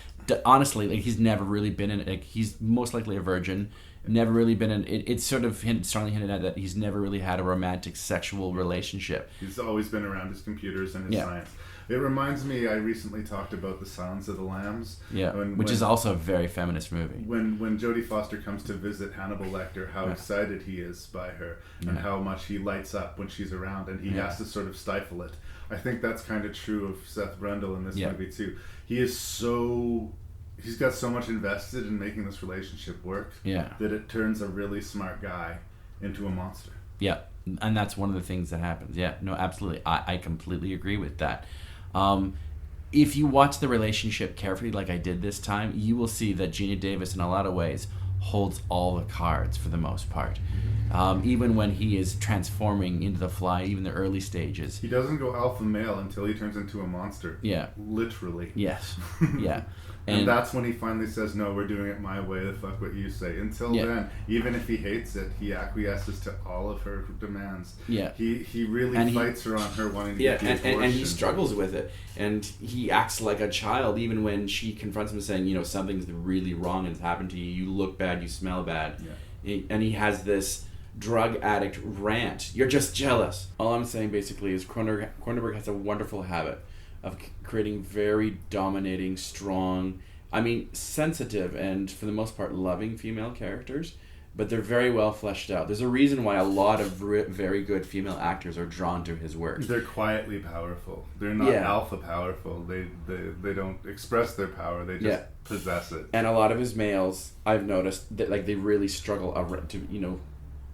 honestly, he's never really been in it. He's most likely a virgin. Never really been in. It's sort of strongly hinted at that he's never really had a romantic sexual relationship. He's always been around his computers and his science. It reminds me, I recently talked about The Silence of the Lambs. Yeah, which is also a very feminist movie. When Jodie Foster comes to visit Hannibal Lecter, how excited he is by her and how much he lights up when she's around, and he has to sort of stifle it. I think that's kind of true of Seth Brundle in this movie too. He's got so much invested in making this relationship work that it turns a really smart guy into a monster. Yeah, and that's one of the things that happens. Yeah, no, absolutely. I completely agree with that. If you watch the relationship carefully like I did this time, you will see that Gina Davis, in a lot of ways, holds all the cards for the most part. Even when he is transforming into the Fly, even the early stages. He doesn't go alpha male until he turns into a monster. Yeah. Literally. Yes. Yeah. And that's when he finally says, no, we're doing it my way, the fuck what you say. Until then, even if he hates it, he acquiesces to all of her demands. Yeah. He really fights her on her wanting to get the abortion. And he struggles with it. And he acts like a child even when she confronts him saying, you know, something's really wrong has happened to you. You look bad, you smell bad. Yeah. And he has this drug addict rant. You're just jealous. All I'm saying basically is Cronenberg has a wonderful habit of creating very dominating, strong, sensitive and for the most part loving female characters, but they're very well fleshed out. There's a reason why a lot of very good female actors are drawn to his work. They're quietly powerful. They're not alpha powerful. They don't express their power. They just possess it. And a lot of his males, I've noticed that they really struggle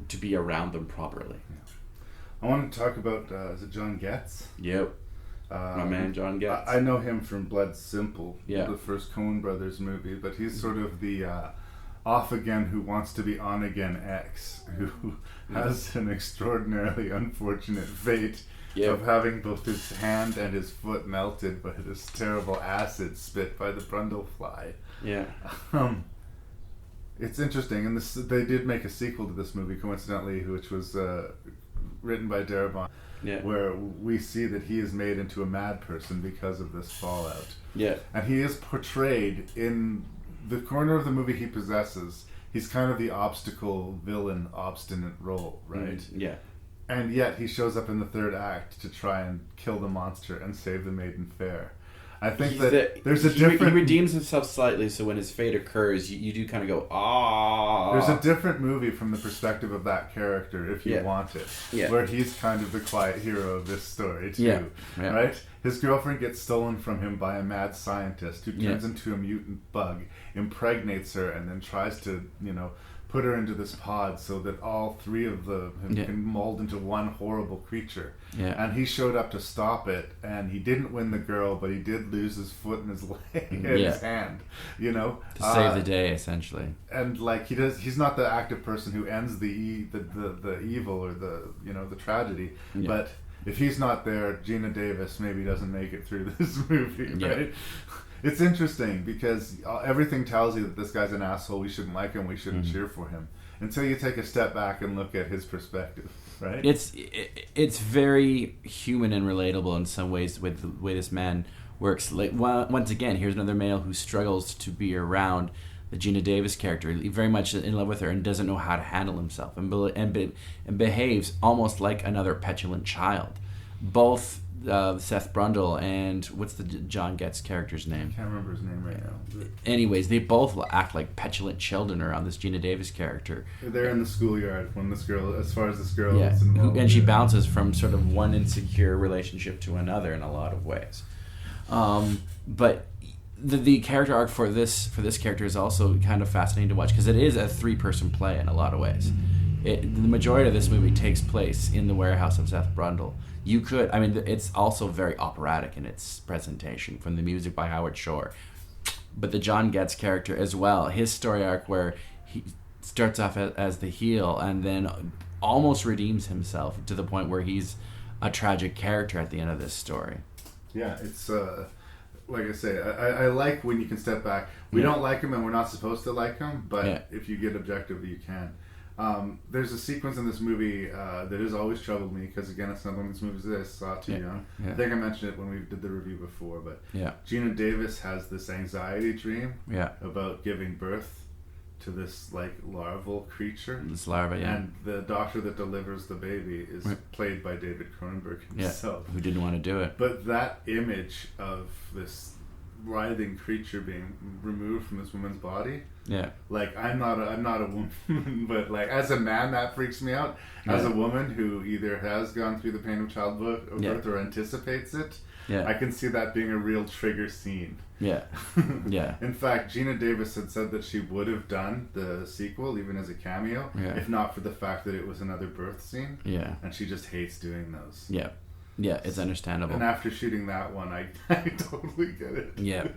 to be around them properly. I want to talk about is it John Getz? Yep. My man John Getz. I know him from Blood Simple, the first Coen Brothers movie, but he's sort of the off again who wants to be on again ex, who has an extraordinarily unfortunate fate of having both his hand and his foot melted by this terrible acid spit by the Brundlefly. Yeah. It's interesting, and they did make a sequel to this movie, coincidentally, which was written by Darabont. Yeah. Where we see that he is made into a mad person because of this fallout. Yeah. And he is portrayed in the corner of the movie he possesses. He's kind of the obstacle villain, obstinate role, right? Yeah. And yet he shows up in the third act to try and kill the monster and save the maiden fair. I think there's a different... He redeems himself slightly, so when his fate occurs, you do kind of go, ah. There's a different movie from the perspective of that character, if you want it. Yeah. Where he's kind of the quiet hero of this story, too. Yeah. Right? His girlfriend gets stolen from him by a mad scientist who turns into a mutant bug, impregnates her, and then tries to, put her into this pod so that all three of them can mold into one horrible creature. Yeah. And he showed up to stop it, and he didn't win the girl, but he did lose his foot and his leg and his hand, to save the day, essentially. And he's not the active person who ends the evil or the tragedy, but if he's not there, Gina Davis maybe doesn't make it through this movie, right? It's interesting because everything tells you that this guy's an asshole, we shouldn't like him, we shouldn't cheer for him, until you take a step back and look at his perspective, right? It's very human and relatable in some ways with the way this man works. Like, once again, here's another male who struggles to be around the Gina Davis character, very much in love with her and doesn't know how to handle himself and behaves almost like another petulant child. Both Seth Brundle and what's the John Getz character's name? I can't remember his name right now. Anyways, they both act like petulant children around this Gina Davis character. They're in the schoolyard when this girl is involved. And she bounces from sort of one insecure relationship to another in a lot of ways. But the character arc for this character is also kind of fascinating to watch because it is a 3-person play in a lot of ways. The majority of this movie takes place in the warehouse of Seth Brundle. It's also very operatic in its presentation, from the music by Howard Shore. But the John Getz character as well, his story arc where he starts off as the heel and then almost redeems himself to the point where he's a tragic character at the end of this story. Yeah, it's like I say, I like when you can step back. We don't like him and we're not supposed to like him, but if you get objective, you can. There's a sequence in this movie that has always troubled me because, again, it's not one of these movies that I saw too young. I think I mentioned it when we did the review before, but Gina Davis has this anxiety dream about giving birth to this larval creature. This larva, and the doctor that delivers the baby is played by David Cronenberg himself, who didn't want to do it. But that image of this writhing creature being removed from this woman's body. I'm not a woman, but as a man, that freaks me out. As a woman who either has gone through the pain of childbirth or anticipates it, I can see that being a real trigger scene. In fact, Gina Davis had said that she would have done the sequel even as a cameo, if not for the fact that it was another birth scene. And she just hates doing those. Yeah, it's understandable. And after shooting that one, I totally get it. Yeah.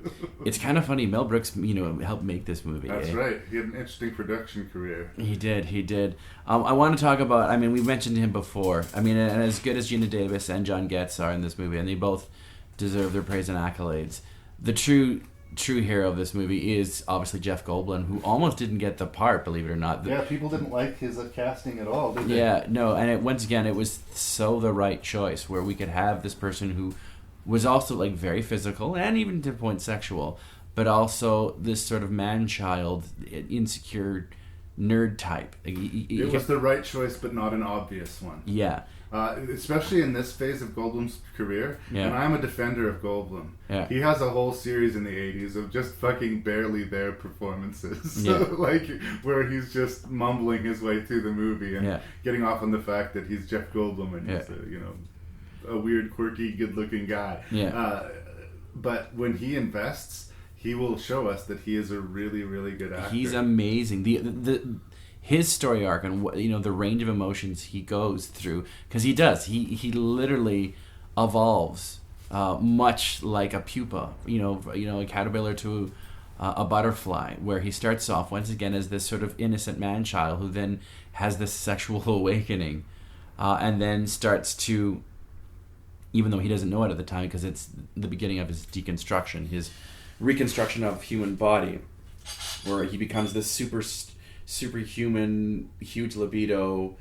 It's kind of funny. Mel Brooks, helped make this movie. That's right. He had an interesting production career. He did. I want to talk about, we mentioned him before. And as good as Gina Davis and John Getz are in this movie, and they both deserve their praise and accolades, the true hero of this movie is obviously Jeff Goldblum, who almost didn't get the part, believe it or not. Yeah, people didn't like his casting at all, did they? Yeah, no, and once again, it was so the right choice, where we could have this person who was also like very physical and even to a point sexual, but also this sort of man-child, insecure nerd type. It was the right choice, but not an obvious one. Yeah. Especially in this phase of Goldblum's career, yeah. And I'm a defender of Goldblum. Yeah. He has a whole series in the 80s of just fucking barely there performances. Yeah. Like, where he's just mumbling his way through the movie and getting off on the fact that he's Jeff Goldblum and he's a weird, quirky, good-looking guy. Yeah. But when he invests, he will show us that he is a really, really good actor. He's amazing. His story arc and the range of emotions he goes through, because he does. He literally evolves much like a pupa. A caterpillar to a butterfly, where he starts off once again as this sort of innocent man-child who then has this sexual awakening, and then starts to, even though he doesn't know it at the time, because it's the beginning of his deconstruction, his reconstruction of human body, where he becomes this superhuman, huge libido,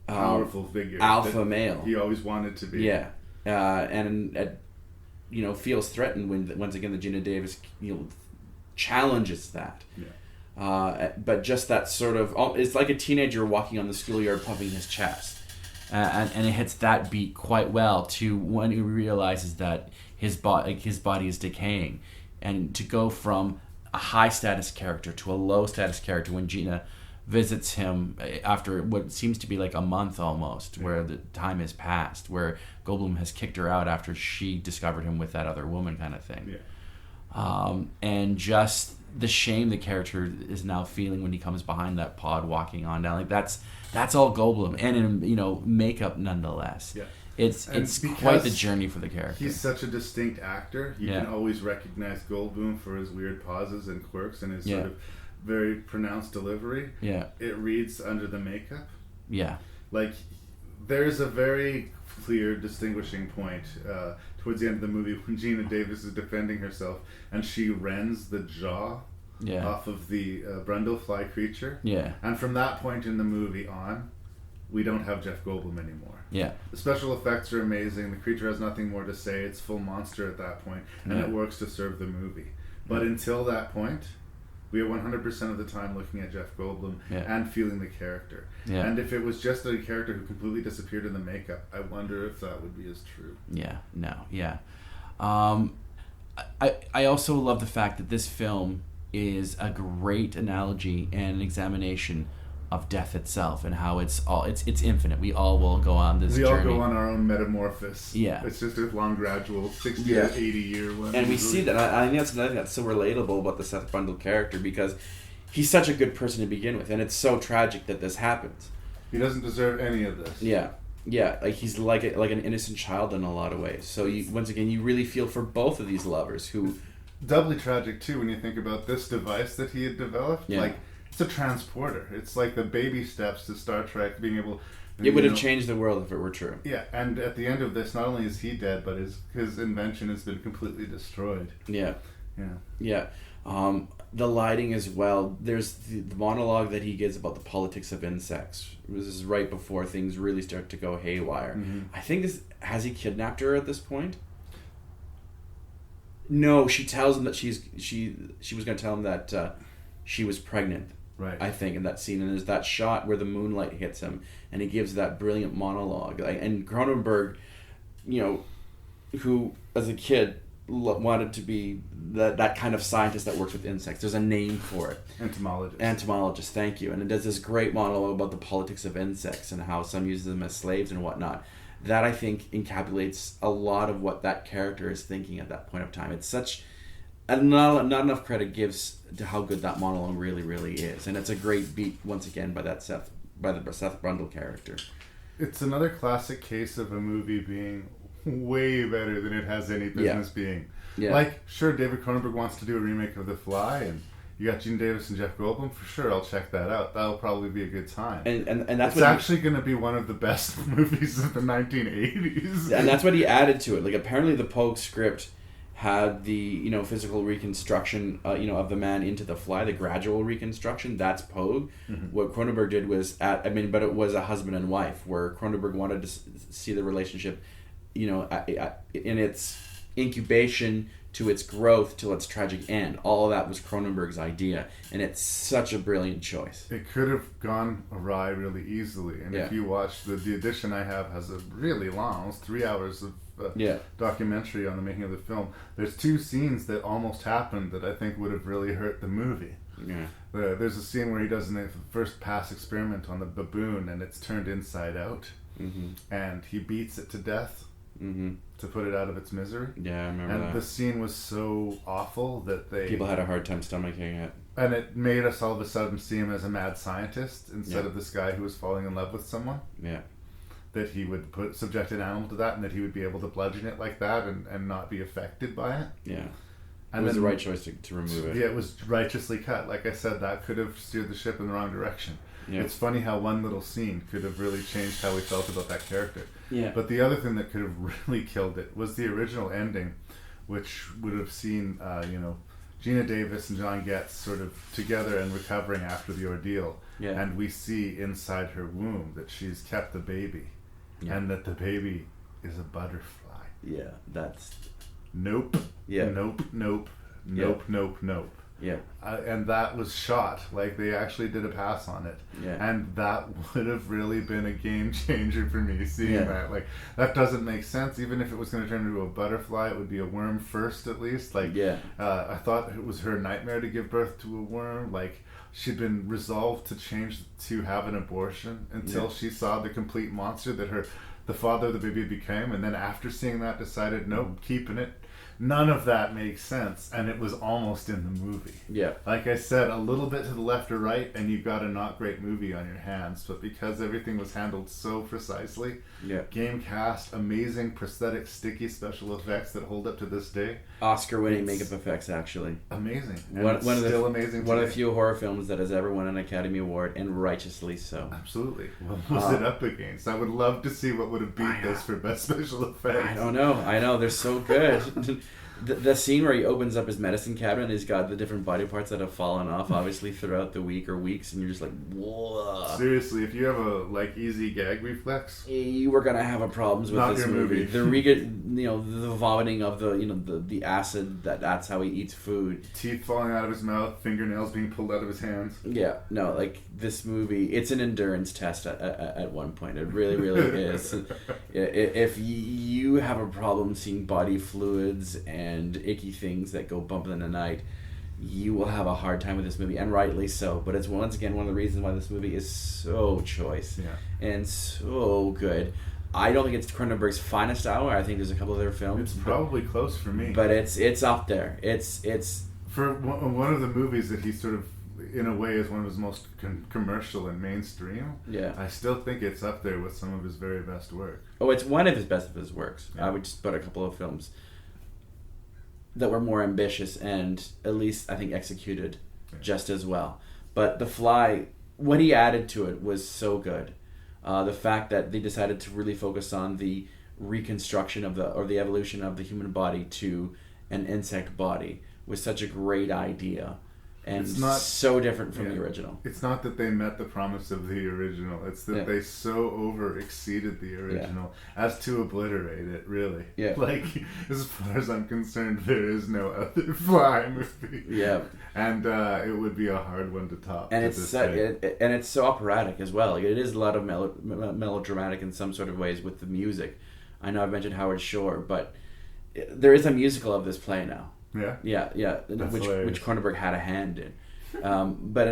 powerful figure, alpha male. He always wanted to be. Yeah, and feels threatened when once again the Gina Davis challenges that. Yeah. But just that sort of, it's like a teenager walking on the schoolyard pumping his chest, and it hits that beat quite well to when he realizes that his body is decaying, and to go from a high status character to a low status character when Gina visits him after what seems to be like a month almost, where the time has passed, where Goldblum has kicked her out after she discovered him with that other woman kind of thing. Yeah. And just the shame the character is now feeling when he comes behind that pod walking on down, like that's all Goldblum, and in makeup nonetheless. Yeah. It's quite the journey for the character. He's such a distinct actor. You can always recognize Goldblum for his weird pauses and quirks and his sort of very pronounced delivery. Yeah. It reads under the makeup. Yeah. Like, there's a very clear distinguishing point towards the end of the movie when Gina Davis is defending herself and she rends the jaw off of the Brundlefly creature. Yeah. And from that point in the movie on, we don't have Jeff Goldblum anymore. Yeah. The special effects are amazing. The creature has nothing more to say. It's full monster at that point, and it works to serve the movie. But until that point, we are 100% of the time looking at Jeff Goldblum and feeling the character. Yeah. And if it was just a character who completely disappeared in the makeup, I wonder if that would be as true. Yeah. No. Yeah. I also love the fact that this film is a great analogy and an examination of death itself, and how it's infinite. We all will go on this journey. We all go on our own metamorphosis. Yeah. It's just a long, gradual 60 to 80 year one. And we see that. I think that's another thing that's so relatable about the Seth Brundle character, because he's such a good person to begin with, and it's so tragic that this happens. He doesn't deserve any of this. Yeah. Yeah, like he's like an innocent child in a lot of ways. So once again, you really feel for both of these lovers who... Doubly tragic, too, when you think about this device that he had developed. Yeah. Like, it's a transporter. It's like the baby steps to Star Trek being able... It would have changed the world if it were true. Yeah, and at the end of this, not only is he dead, but his invention has been completely destroyed. Yeah. Yeah. Yeah. The lighting as well. There's the monologue that he gives about the politics of insects. This is right before things really start to go haywire. Mm-hmm. I think has he kidnapped her at this point? No, she tells him that she was going to tell him that she was pregnant. Right. I think in that scene, and there's that shot where the moonlight hits him, and he gives that brilliant monologue. And Cronenberg, who as a kid wanted to be that kind of scientist that works with insects. There's a name for it. Entomologist, thank you. And it does this great monologue about the politics of insects and how some use them as slaves and whatnot. That, I think, encapsulates a lot of what that character is thinking at that point of time. It's such... And not enough credit gives to how good that monologue really, really is. And it's a great beat, once again, by the Seth Brundle character. It's another classic case of a movie being way better than it has any business being. Yeah. Like, sure, David Cronenberg wants to do a remake of The Fly, and you got Gene Davis and Jeff Goldblum. For sure, I'll check that out. That'll probably be a good time. And that's it's actually going to be one of the best movies of the 1980s. And that's what he added to it. Like, apparently the Pogue script had the physical reconstruction of the man into the fly, the gradual reconstruction. That's Pogue. Mm-hmm. What Cronenberg did was but it was a husband and wife, where Cronenberg wanted to see the relationship, in its incubation to its growth till its tragic end. All of that was Cronenberg's idea, and it's such a brilliant choice. It could have gone awry really easily, and if you watch the edition I have has a really long, almost 3 hours of documentary on the making of the film. There's 2 scenes that almost happened that I think would have really hurt the movie. Yeah. There's a scene where he does the first pass experiment on the baboon, and it's turned inside out, and he beats it to death to put it out of its misery. Yeah, I remember that. And the scene was so awful that people had a hard time stomaching it. And it made us all of a sudden see him as a mad scientist instead of this guy who was falling in love with someone. Yeah. That he would subject an animal to that, and that he would be able to bludgeon it like that and not be affected by it. Yeah. And it was the right choice to remove it. Yeah, it was righteously cut. Like I said, that could have steered the ship in the wrong direction. Yeah. It's funny how one little scene could have really changed how we felt about that character. Yeah. But the other thing that could have really killed it was the original ending, which would have seen, Gina Davis and John Getz sort of together and recovering after the ordeal. Yeah. And we see inside her womb that she's kept the baby. Yeah. And that the baby is a butterfly. Yeah, that's... Nope. Yeah. Nope, nope, nope, nope, nope. Yeah. And that was shot. Like, they actually did a pass on it. Yeah. And that would have really been a game changer for me, seeing that. Like, that doesn't make sense. Even if it was going to turn into a butterfly, it would be a worm first, at least. Like, I thought it was her nightmare to give birth to a worm. Like, she'd been resolved to have an abortion until she saw the complete monster that the father of the baby became, and then after seeing that decided, nope, keeping it. None of that makes sense, and it was almost in the movie. Yeah. Like I said, a little bit to the left or right, and you've got a not great movie on your hands. But because everything was handled so precisely, game cast, amazing prosthetic, sticky special effects that hold up to this day. Oscar-winning makeup effects, actually. Amazing. Still amazing. One of the few horror films that has ever won an Academy Award, and righteously so. Absolutely. What was it up against? I would love to see what would have beat this for best special effects. I don't know. I know. They're so good. The scene where he opens up his medicine cabinet and he's got the different body parts that have fallen off, obviously, throughout the week or weeks, and you're just like, whoa. Seriously, if you have a easy gag reflex, you were gonna have problems with this movie. The vomiting of the acid, that's how he eats food. Teeth falling out of his mouth, fingernails being pulled out of his hands. Yeah, no, like this movie, it's an endurance test at one point. It really, really is. If you have a problem seeing body fluids and icky things that go bump in the night, you will have a hard time with this movie, and rightly so. But it's once again one of the reasons why this movie is so choice and so good. I don't think it's Cronenberg's finest hour. I think there's a couple other films. It's probably close for me, but it's up there. It's for one of the movies that he sort of, in a way, is one of his most commercial and mainstream. Yeah, I still think it's up there with some of his very best work. Oh, it's one of his best of his works. I would just put a couple of films that were more ambitious and at least I think executed just as well. But The Fly, what he added to it was so good. The fact that they decided to really focus on the reconstruction of the evolution of the human body to an insect body was such a great idea. And it's not so different from the original. It's not that they met the promise of the original. It's that they so over-exceeded the original as to obliterate it, really. Yeah. Like, as far as I'm concerned, there is no other Fly movie. Yeah. And it would be a hard one to top. And it's so operatic as well. Like, it is a lot of melodramatic in some sort of ways with the music. I know I've mentioned Howard Shore, but there is a musical of this play now. Yeah, which Cronenberg had a hand in, but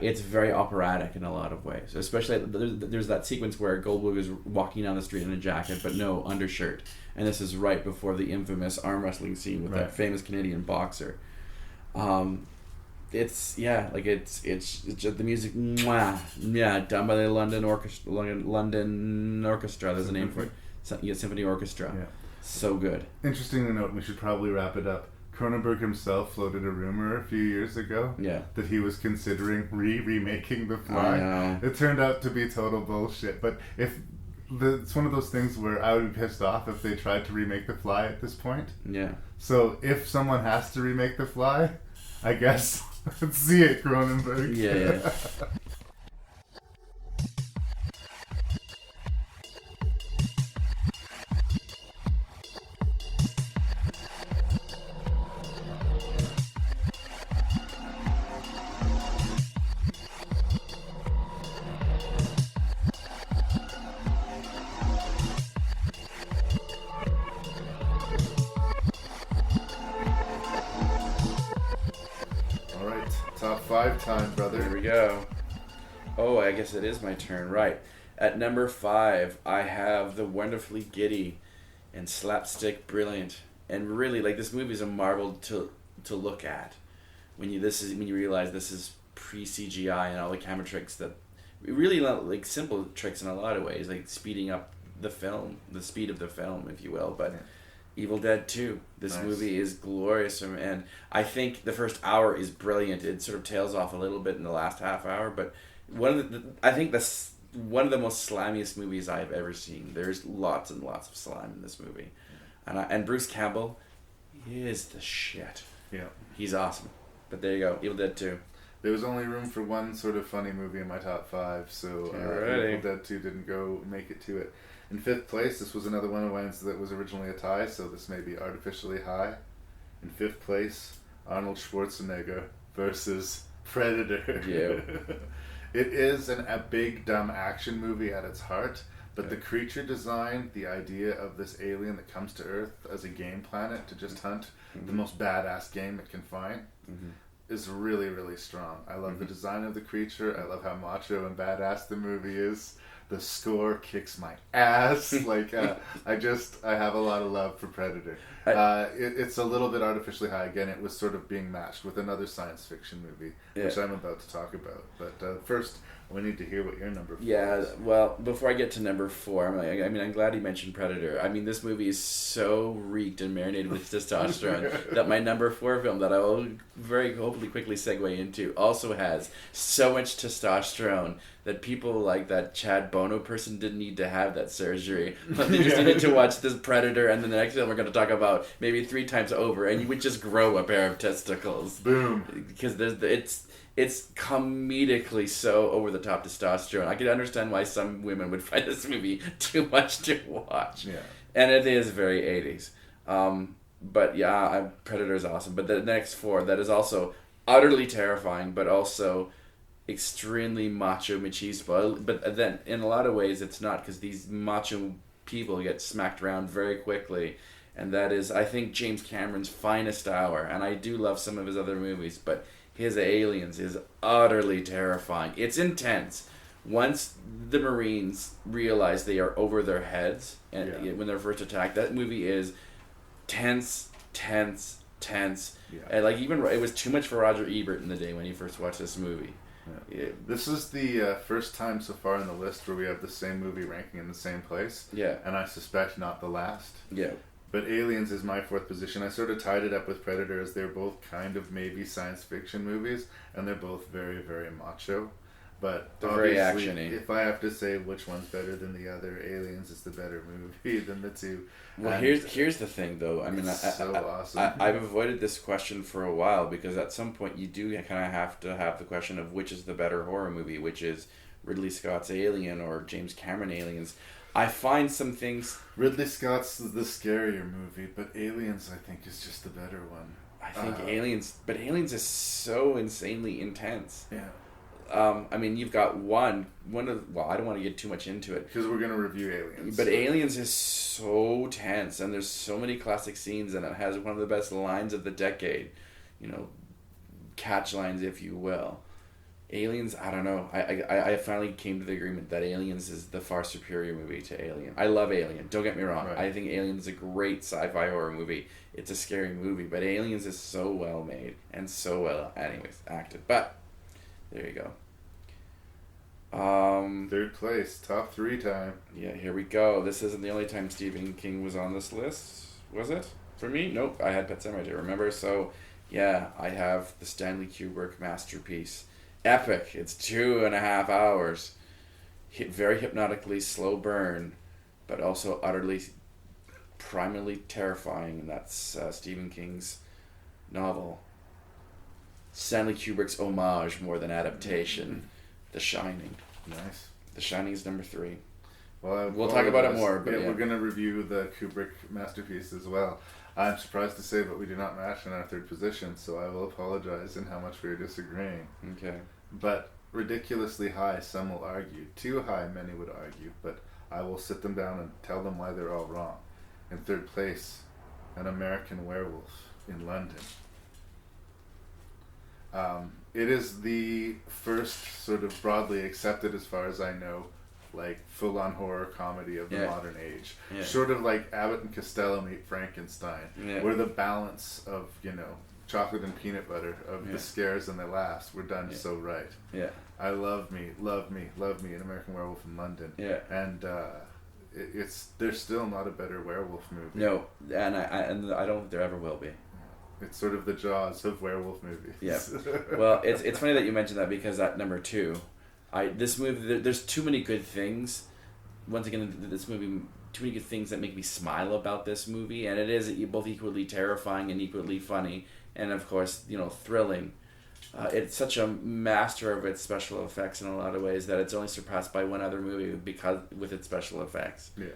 it's very operatic in a lot of ways. Especially there's that sequence where Goldblum is walking down the street in a jacket but no undershirt, and this is right before the infamous arm wrestling scene with that famous Canadian boxer. It's just the music, done by the London Orchestra. There's a name for it. Symphony Orchestra. Yeah. So good. Interesting to note, we should probably wrap it up. Cronenberg himself floated a rumor a few years ago that he was considering remaking The Fly. I know. It turned out to be total bullshit. But it's one of those things where I would be pissed off if they tried to remake The Fly at this point. Yeah. So if someone has to remake The Fly, I guess let's see it, Cronenberg. Yeah. Top 5 time, brother. Here we go. Oh, I guess it is my turn. Right. At number 5, I have the wonderfully giddy and slapstick brilliant. And really, like, this movie is a marvel to look at. When you realize this is pre-CGI and all the camera tricks that really, like, simple tricks in a lot of ways, like speeding up the film, the speed of the film, if you will. But Evil Dead 2. This movie is glorious, and I think the first hour is brilliant. It sort of tails off a little bit in the last half hour, but I think that's one of the most slimiest movies I've ever seen. There's lots and lots of slime in this movie, and Bruce Campbell is the shit. Yeah, he's awesome. But there you go, Evil Dead 2. There was only room for one sort of funny movie in my top 5, so Evil Dead 2 didn't make it to it. In 5th place, this was another one of mine that was originally a tie, so this may be artificially high. In 5th place, Arnold Schwarzenegger versus Predator. Yeah. It is a big, dumb action movie at its heart, but the creature design, the idea of this alien that comes to Earth as a game planet to just hunt the most badass game it can find, is really, really strong. I love the design of the creature. I love how macho and badass the movie is. The score kicks my ass. Like, I have a lot of love for Predator. It's a little bit artificially high. Again, it was sort of being matched with another science fiction movie, which I'm about to talk about. But first, we need to hear what your number 4 is. Well, before I get to number 4, I'm glad you mentioned Predator. I mean, this movie is so reeked and marinated with testosterone that my number 4 film that I will very hopefully quickly segue into also has so much testosterone that people like that Chad Bono person didn't need to have that surgery. They just needed to watch this Predator, and then the next film we're going to talk about maybe 3 times over, and you would just grow a pair of testicles. Boom. Because it's comedically so over the top testosterone. I could understand why some women would find this movie too much to watch. Yeah. And it is very 80s. But yeah, Predator is awesome. But the next 4, that is also utterly terrifying, but also extremely macho machismo. But then in a lot of ways it's not, because these macho people get smacked around very quickly. And that is, I think, James Cameron's finest hour. And I do love some of his other movies, but his Aliens is utterly terrifying. It's intense. Once the Marines realize they are over their heads and when they're first attacked, that movie is tense. And like, even it was too much for Roger Ebert in the day when he first watched this movie. This is the first time so far in the list where we have the same movie ranking in the same place. Yeah. And I suspect not the last. Yeah. But Aliens is my 4th position. I sort of tied it up with Predator, as they're both kind of maybe science fiction movies, and they're both very, very macho. But they're very actiony. If I have to say which one's better than the other, Aliens is the better movie than the 2. Well, here's the thing, though. I mean, awesome. I've avoided this question for a while, because at some point you do kind of have to have the question of which is the better horror movie, which is Ridley Scott's Alien or James Cameron Aliens. I find some things... Ridley Scott's the scarier movie, but Aliens, I think, is just the better one. I think Aliens is so insanely intense. Yeah. I mean, you've got one of... Well, I don't want to get too much into it. Because we're going to review Aliens. But Aliens is so tense, and there's so many classic scenes, and it has one of the best lines of the decade. You know, catch lines, if you will. Aliens, I don't know. I finally came to the agreement that Aliens is the far superior movie to Alien. I love Alien, don't get me wrong. Right. I think Alien is a great sci-fi horror movie. It's a scary movie, but Aliens is so well made and so well, acted. But there you go. Third place, top 3 time. Yeah, here we go. This isn't the only time Stephen King was on this list, was it? For me? Nope. I had Pet Sematary, remember? So, yeah, I have the Stanley Kubrick masterpiece. Epic. It's 2.5 hours. Very hypnotically slow burn, but also utterly, primarily terrifying. And that's Stephen King's novel. Stanley Kubrick's homage more than adaptation. The Shining. Nice. The Shining is number 3. Well, we'll talk about it more. But we're going to review the Kubrick masterpiece as well. I'm surprised to say, but we do not match in our third position, so I will apologize in how much we are disagreeing. Okay. But ridiculously high, some will argue. Too high, many would argue, but I will sit them down and tell them why they're all wrong. In third place, An American Werewolf in London. It is the first sort of broadly accepted, as far as I know, like full-on horror comedy of the modern age. Yeah. Sort of like Abbott and Costello meet Frankenstein, where the balance of, chocolate and peanut butter, of the scares and the laughs were done so right. Yeah. I love me, An American Werewolf in London. Yeah. And there's still not a better werewolf movie. No, and I don't think there ever will be. It's sort of the Jaws of werewolf movies. Yeah. Well, it's funny that you mentioned that, because at number 2, this movie, there's too many good things. Once again, this movie, too many good things that make me smile about this movie, and it is both equally terrifying and equally funny, and of course, thrilling. It's such a master of its special effects in a lot of ways that it's only surpassed by one other movie with its special effects. Yeah.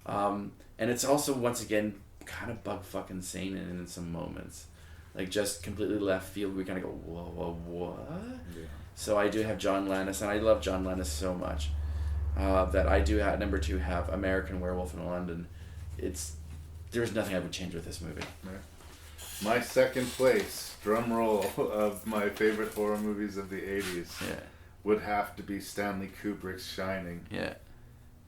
And it's also, once again, kind of bug fucking sane in some moments. Like, just completely left field. We kind of go, whoa, what? Yeah. So I do have John Landis, and I love John Landis so much that I do at number 2 have American Werewolf in London. There's nothing I would change with this movie. Yeah. My second place, drum roll, of my favorite horror movies of the 80s would have to be Stanley Kubrick's Shining. Yeah.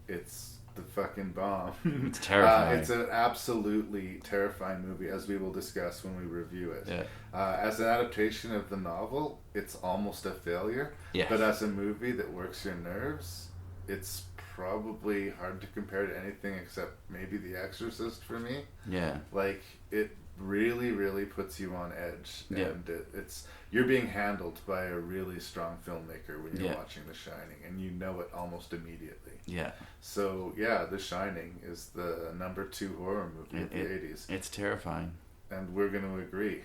It's the fucking bomb. It's terrifying. It's an absolutely terrifying movie, as we will discuss when we review it. Yeah. As an adaptation of the novel, it's almost a failure. Yes. But as a movie that works your nerves, it's probably hard to compare to anything except maybe The Exorcist for me. Yeah. Like, it really, really puts you on edge. Yeah. And it's you're being handled by a really strong filmmaker when you're watching The Shining, and you know it almost immediately. Yeah. So, The Shining is the number 2 horror movie of the 80s. It's terrifying. And we're going to agree.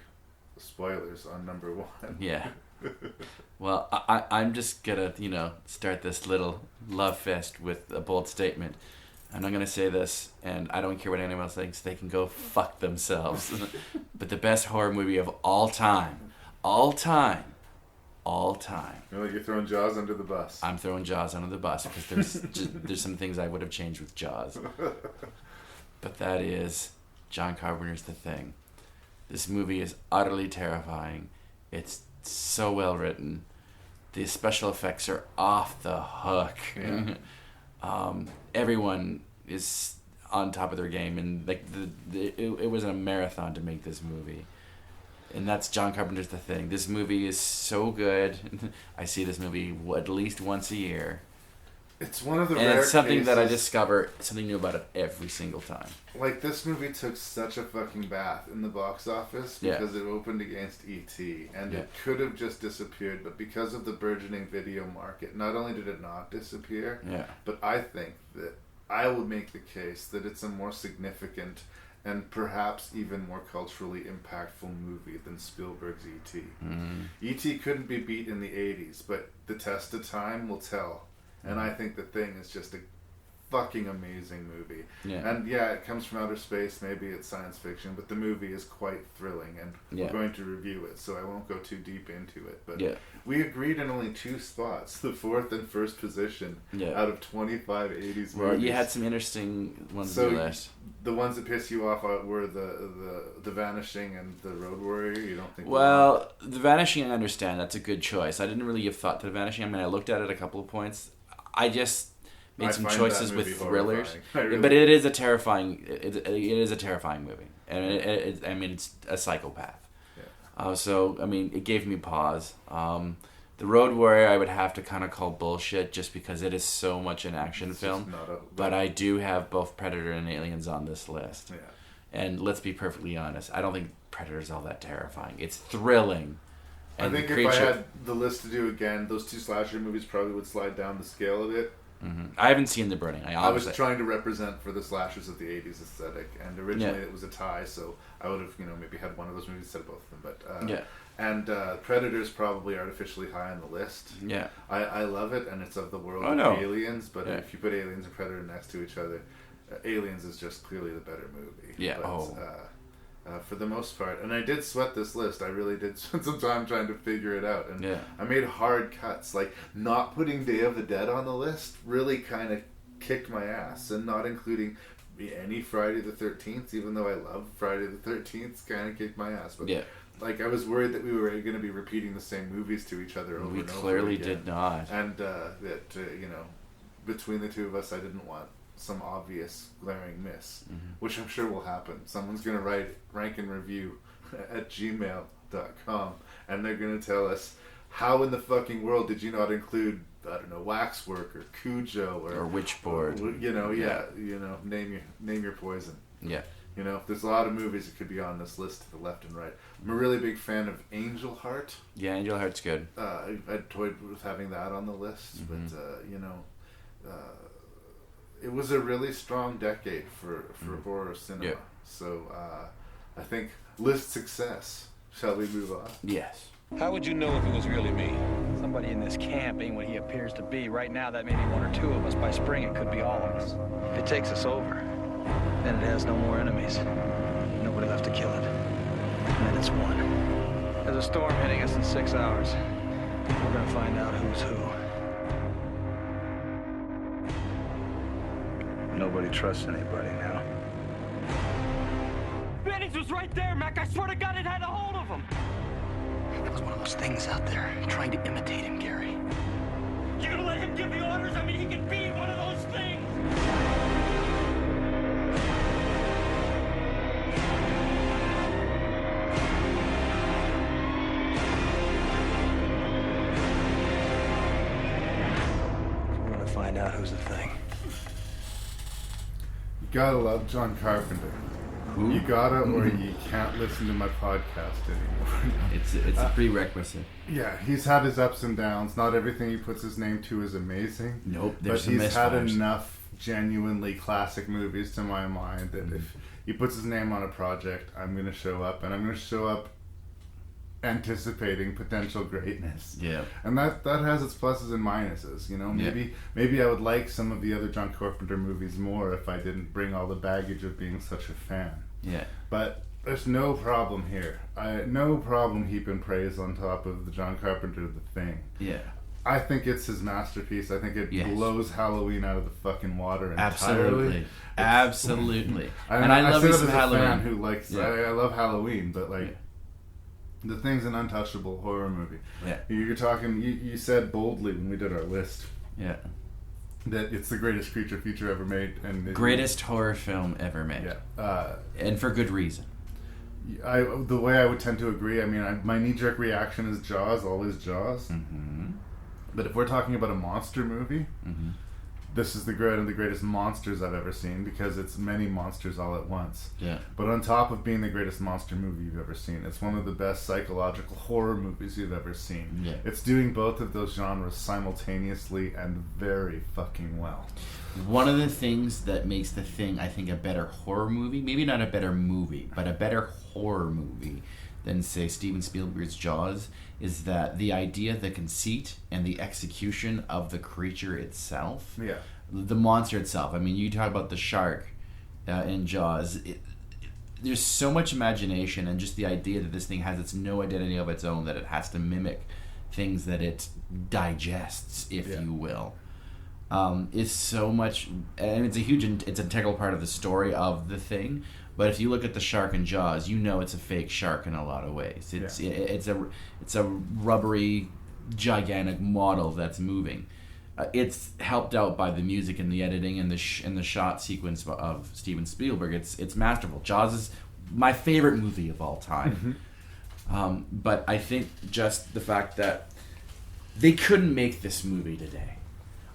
Spoilers on number 1. Yeah. Well, I'm just going to, start this little love fest with a bold statement. I'm not going to say this, and I don't care what anyone else thinks. They can go fuck themselves. But the best horror movie of all time. You're throwing Jaws under the bus. I'm throwing Jaws under the bus because there's some things I would have changed with Jaws. But that is John Carpenter's The Thing. This movie is utterly terrifying. It's so well written. The special effects are off the hook. Yeah. Everyone is on top of their game, and it was a marathon to make this movie. And that's John Carpenter's The Thing. This movie is so good. I see this movie at least once a year. It's one of the and rare it's something cases, that I discover something new about it every single time. Like, this movie took such a fucking bath in the box office because it opened against E.T. and it could have just disappeared, but because of the burgeoning video market, not only did it not disappear, but I think that I would make the case that it's a more significant and perhaps even more culturally impactful movie than Spielberg's E.T. E.T. couldn't be beat in the 80s, but the test of time will tell. And I think The Thing is just a fucking amazing movie. Yeah. And it comes from outer space, maybe it's science fiction, but the movie is quite thrilling, and we're going to review it, so I won't go too deep into it. But we agreed in only 2 spots, the 4th and 1st position out of 25 80s movies. Well, you had some interesting ones on the list. The ones that piss you off were the Vanishing and the Road Warrior. You don't think? Well, the Vanishing, I understand. That's a good choice. I didn't really give thought to the Vanishing. I mean, I looked at it a couple of points. I just made some choices with thrillers, but it is a terrifying. It is a terrifying movie, and it's a psychopath. So I mean, it gave me pause. The The Road Warrior I would have to kind of call bullshit just because it is so much an action film. But I do have both Predator and Aliens on this list. Yeah. And let's be perfectly honest, I don't think Predator's all that terrifying. It's thrilling. And I think if I had the list to do again, those two slasher movies probably would slide down the scale a bit. Mm-hmm. I haven't seen The Burning. I was trying to represent for the slashers of the 80s aesthetic, and originally it was a tie, so I would have, maybe had one of those movies instead of both of them. But and Predator's probably artificially high on the list. Yeah, I love it, and it's of the world of Aliens. But if you put Aliens and Predator next to each other, Aliens is just clearly the better movie. Yeah. But, for the most part, and I did sweat this list. I really did spend some time trying to figure it out, and I made hard cuts. Like not putting Day of the Dead on the list really kind of kicked my ass, and not including any Friday the 13th, even though I love Friday the 13th, kind of kicked my ass. But like I was worried that we were going to be repeating the same movies to each other over and over again. We clearly did not, and that between the two of us, I didn't want some obvious glaring miss, which I'm sure will happen. Someone's going to write rank and review at gmail.com, and they're going to tell us, how in the fucking world did you not include, I don't know, Waxwork or Cujo or Witchboard? Name your poison. Yeah. There's a lot of movies that could be on this list to the left and right. I'm a really big fan of Angel Heart. Yeah, Angel Heart's good. I toyed with having that on the list, but it was a really strong decade for horror cinema. Yeah. So I think list success. Shall we move on? Yes. How would you know if it was really me? Somebody in this camp ain't what he appears to be. Right now, that may be one or two of us. By spring, it could be all of us. If it takes us over, then it has no more enemies. Nobody left to kill it. And then it's won. There's a storm hitting us in 6 hours. We're gonna find out who's who. Nobody trusts anybody now. Bennings was right there, Mac. I swear to God it had a hold of him. There was one of those things out there trying to imitate him, Gary. You gonna let him give the orders? I mean, he could be one of those things. We're gonna find out who's the thing. You gotta love John Carpenter. Who? You gotta, or you can't listen to my podcast anymore. It's a prerequisite. Yeah, he's had his ups and downs. Not everything he puts his name to is amazing. Nope, but he's had enough genuinely classic movies to my mind that if he puts his name on a project, I'm going to show up, and I'm going to show up anticipating potential greatness. Yeah. And that has its pluses and minuses, maybe I would like some of the other John Carpenter movies more if I didn't bring all the baggage of being such a fan. Yeah. But there's no problem here. No problem heaping praise on top of the John Carpenter The Thing. Yeah. I think it's his masterpiece. I think it blows Halloween out of the fucking water entirely. Absolutely. And I love me some Halloween. Fan who likes, I love Halloween, but The Thing's an untouchable horror movie. Yeah. You're talking, you said boldly when we did our list. Yeah. That it's the greatest creature feature ever made. And greatest horror film ever made. Yeah. And for good reason. The way I would tend to agree, my knee-jerk reaction is Jaws, always Jaws. Mm-hmm. But if we're talking about a monster movie, this is the greatest monsters I've ever seen, because it's many monsters all at once. Yeah. But on top of being the greatest monster movie you've ever seen, it's one of the best psychological horror movies you've ever seen. Yeah. It's doing both of those genres simultaneously and very fucking well. One of the things that makes The Thing, I think, a better horror movie, maybe not a better movie, but a better horror movie than, say, Steven Spielberg's Jaws, is that the idea, the conceit, and the execution of the creature itself, the monster itself. You talk about the shark in Jaws. There's so much imagination, and just the idea that this thing has no identity of its own, that it has to mimic things that it digests, if you will. Is so much, and it's an integral part of the story of The Thing. But if you look at the shark in Jaws, it's a fake shark in a lot of ways. It's a rubbery, gigantic model that's moving. It's helped out by the music and the editing and the shot sequence of Steven Spielberg. It's masterful. Jaws is my favorite movie of all time. But I think just the fact that they couldn't make this movie today.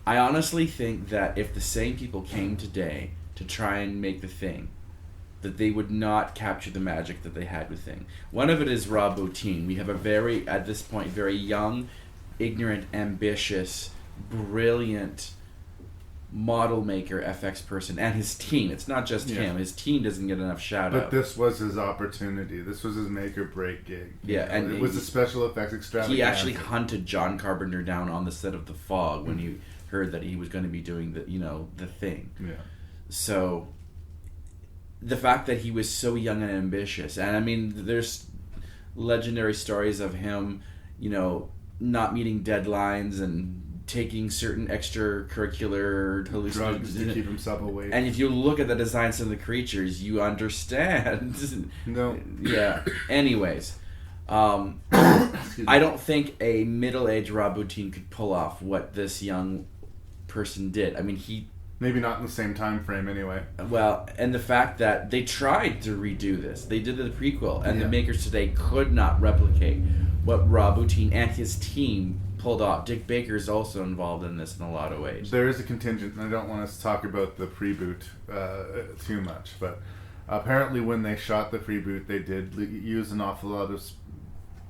I honestly think that if the same people came today to try and make The Thing, that they would not capture the magic that they had with Thing. One of it is Rob Bottin. We have a very, at this point, very young, ignorant, ambitious, brilliant model maker, FX person, and his team. It's not just him. His team doesn't get enough shout out. But this was his opportunity. This was his make or break gig. And it was a special effects extravaganza. He actually hunted John Carpenter down on the set of The Fog when he heard that he was going to be doing the Thing. Yeah. So the fact that he was so young and ambitious, and I mean, there's legendary stories of him, not meeting deadlines and taking certain extracurricular drugs to keep himself awake. And if you look at the designs of the creatures, you understand. No. Yeah. Anyways, I don't think a middle-aged Rob Bottin could pull off what this young person did. I mean, maybe not in the same time frame anyway. Well, and the fact that they tried to redo this. They did the prequel, and the makers today could not replicate what Rob Bottin and his team pulled off. Dick Baker is also involved in this in a lot of ways. There is a contingent, and I don't want us to talk about the pre-boot too much, but apparently when they shot the pre-boot, they did use an awful lot of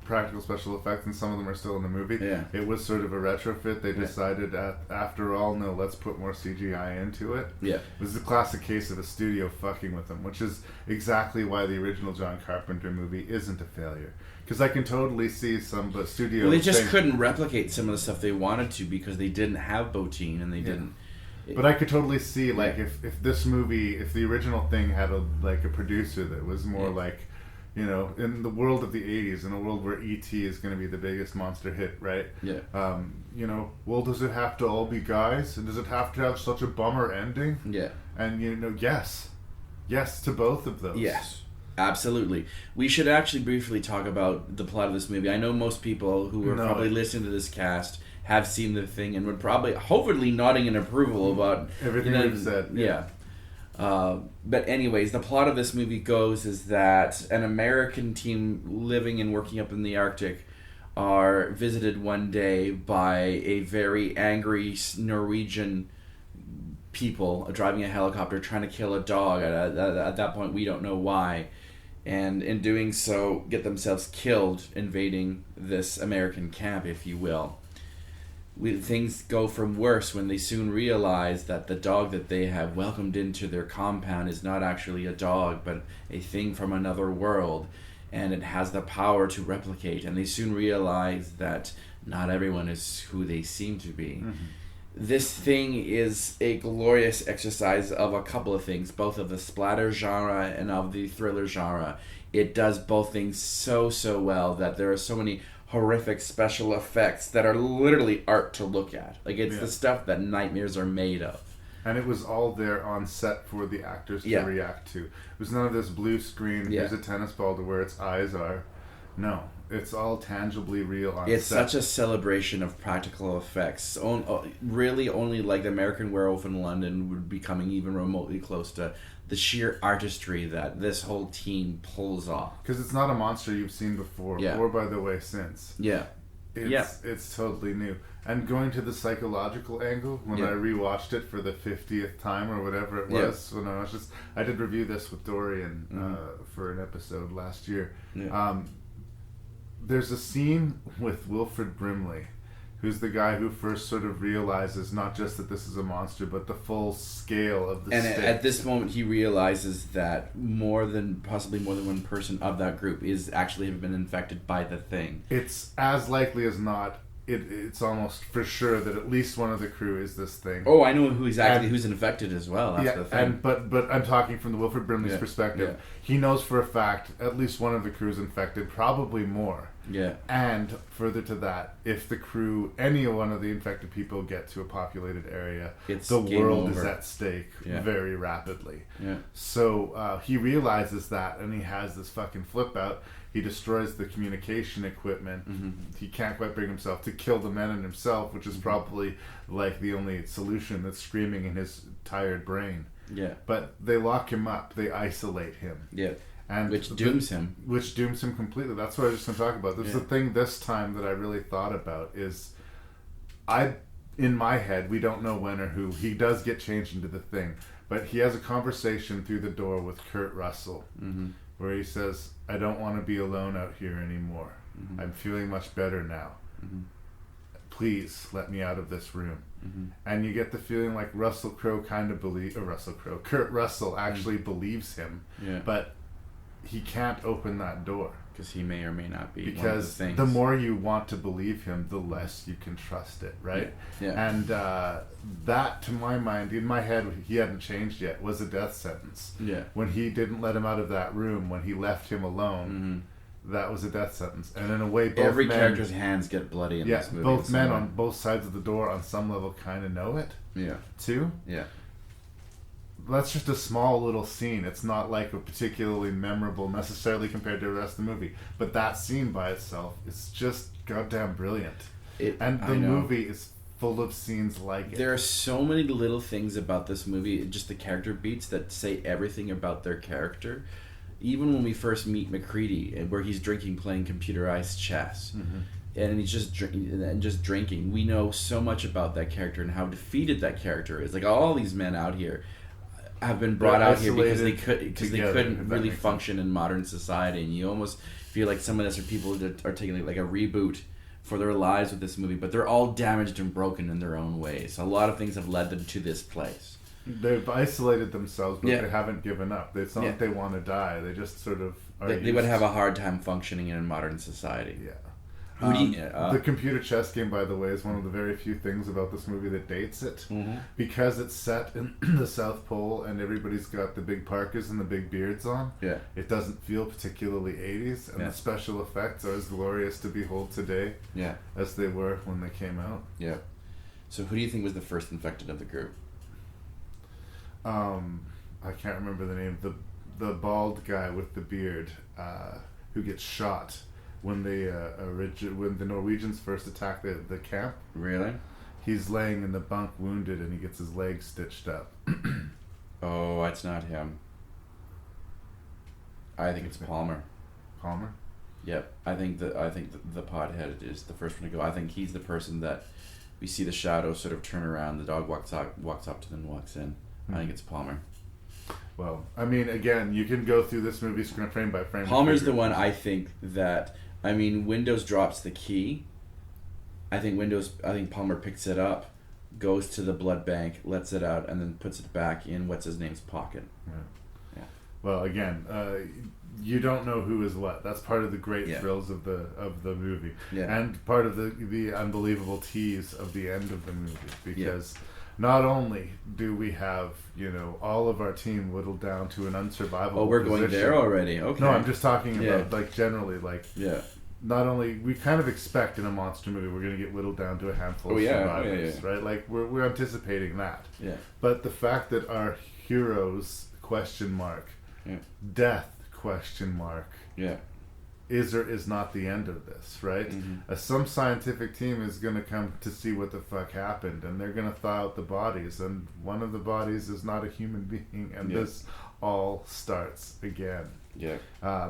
practical special effects, and some of them are still in the movie. Yeah. It was sort of a retrofit. They decided, after all, no, let's put more CGI into it. Yeah. It was a classic case of a studio fucking with them, which is exactly why the original John Carpenter movie isn't a failure. Because I can totally see some studios... Well, they just couldn't replicate some of the stuff they wanted to because they didn't have Bottin, and they didn't... But I could totally see, if this movie, if the original Thing had a producer that was more like... in the world of the 80s, in a world where E.T. is going to be the biggest monster hit, right? Yeah. Well, does it have to all be guys? And does it have to have such a bummer ending? Yeah. And, yes. Yes to both of those. Yes. Absolutely. We should actually briefly talk about the plot of this movie. I know most people who are probably listening to this cast have seen The Thing and would probably, hopefully, nodding in approval about... everything we've said. Yeah. But anyways, the plot of this movie goes is that an American team living and working up in the Arctic are visited one day by a very angry Norwegian people driving a helicopter trying to kill a dog. At that point, we don't know why. And in doing so, get themselves killed invading this American camp, if you will. Things go from worse when they soon realize that the dog that they have welcomed into their compound is not actually a dog, but a thing from another world, and it has the power to replicate. And they soon realize that not everyone is who they seem to be. Mm-hmm. This Thing is a glorious exercise of a couple of things, both of the splatter genre and of the thriller genre. It does both things so well that there are so many horrific special effects that are literally art to look at. It's the stuff that nightmares are made of. And it was all there on set for the actors to react to. It was none of this blue screen, here's a tennis ball to where its eyes are. No. It's all tangibly real on set. It's such a celebration of practical effects. Really only the American Werewolf in London would be coming even remotely close to the sheer artistry that this whole team pulls off. Because it's not a monster you've seen before, or by the way, since. Yeah. It's totally new. And going to the psychological angle, when I rewatched it for the 50th time or whatever it was, when I did review this with Dorian for an episode last year. Yeah. There's a scene with Wilfred Brimley, who's the guy who first sort of realizes not just that this is a monster, but the full scale of the stakes. At this moment, he realizes that possibly more than one person of that group is actually have been infected by the Thing. It's as likely as not. It's almost for sure that at least one of the crew is this Thing. Oh, I know who's infected as well. That's the thing. But I'm talking from the Wilfred Brimley's perspective. Yeah. He knows for a fact at least one of the crew's infected, probably more. Yeah. And further to that, if the crew, any one of the infected people get to a populated area, the world is at stake very rapidly. Yeah. So he realizes that, and he has this fucking flip out. He destroys the communication equipment. Mm-hmm. He can't quite bring himself to kill the men and himself, which is probably the only solution that's screaming in his tired brain. Yeah. But they lock him up. They isolate him. Yeah. And which dooms him. Which dooms him completely. That's what I was just going to talk about. This is the thing this time that I really thought about is in my head, we don't know when or who, he does get changed into the Thing, but he has a conversation through the door with Kurt Russell, where he says, I don't want to be alone out here anymore. I'm feeling much better now. Please let me out of this room. And you get the feeling like Kurt Russell actually believes him, but he can't open that door. Because he may or may not be because one of the things. The more you want to believe him, the less you can trust it, right? Yeah. And that, to my mind, in my head, he hadn't changed yet, was a death sentence. Yeah. When he didn't let him out of that room, when he left him alone, that was a death sentence. And in a way, both every men, character's hands get bloody in this movie. Both men on both sides of the door, on some level, kind of know it. Yeah. Too. Yeah. That's just a small little scene. It's not like a particularly memorable necessarily compared to the rest of the movie. But that scene by itself is just goddamn brilliant. And the movie is full of scenes like it. There are so many little things about this movie, just the character beats that say everything about their character. Even when we first meet McCready, where he's playing computerized chess. And he's just drinking. We know so much about that character and how defeated that character is. Like, all these men out here have been brought out here because they couldn't really function in modern society, and you almost feel like some of this are people that are taking like a reboot for their lives with this movie, but they're all damaged and broken in their own ways. A lot of things have led them to this place. They've isolated themselves, but they haven't given up. It's not like they want to die. They just sort of are they would have a hard time functioning in modern society. Yeah. The computer chess game, by the way, is one of the very few things about this movie that dates it. Because it's set in the South Pole and everybody's got the big parkas and the big beards on. Yeah. It doesn't feel particularly 80s, and the special effects are as glorious to behold today as they were when they came out. Yeah. So who do you think was the first infected of the group? I can't remember the name. The bald guy with the beard who gets shot when when the Norwegians first attack the camp. Really? He's laying in the bunk wounded and he gets his legs stitched up. Oh, it's not him. I think it's Palmer. Palmer? Yep. I think the pothead is the first one to go. I think he's the person that we see the shadow sort of turn around. The dog walks up to them and walks in. I think it's Palmer. Well, I mean, again, you can go through this movie frame by frame. Palmer's the one I think that... I mean, Windows drops the key. I think Palmer picks it up, goes to the blood bank, lets it out, and then puts it back in what's-his-name's pocket. Yeah. Well, again, you don't know who is what. That's part of the great thrills of the movie. Yeah. And part of the unbelievable tease of the end of the movie. Because... not only do we have, all of our team whittled down to an unsurvivable Oh, we're position. Going there already. Okay. No, I'm just talking about, generally, Yeah. Not only, we kind of expect in a monster movie we're going to get whittled down to a handful of survivors, right? Like, we're anticipating that. Yeah. But the fact that our heroes, death, is or is not the end of this, right? Some scientific team is going to come to see what the fuck happened, and they're going to thaw out the bodies, and one of the bodies is not a human being, and this all starts again. Yeah.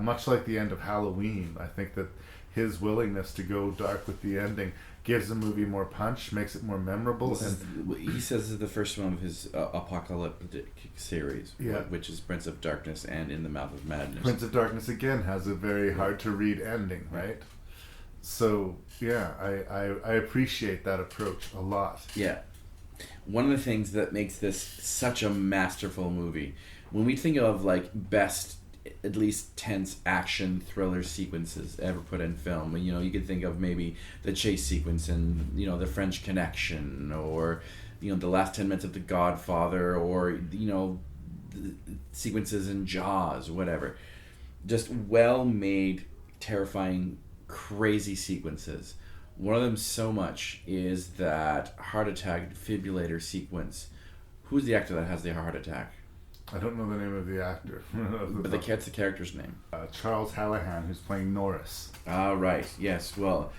Much like the end of Halloween, I think that his willingness to go dark with the ending gives the movie more punch, makes it more memorable. He says this is the first one of his apocalyptic series, which is Prince of Darkness and In the Mouth of Madness. Prince of Darkness, again, has a very hard-to-read ending, right? So, I appreciate that approach a lot. Yeah. One of the things that makes this such a masterful movie, when we think of, best... at least tense action thriller sequences ever put in film. You could think of maybe the chase sequence in, The French Connection, or, the last 10 minutes of The Godfather, or, the sequences in Jaws, or whatever. Just well-made, terrifying, crazy sequences. One of them so much is that heart attack defibrillator sequence. Who's the actor that has the heart attack? I don't know the name of the actor. But that's the character's name. Charles Hallahan, who's playing Norris. Ah, right. Yes. Well,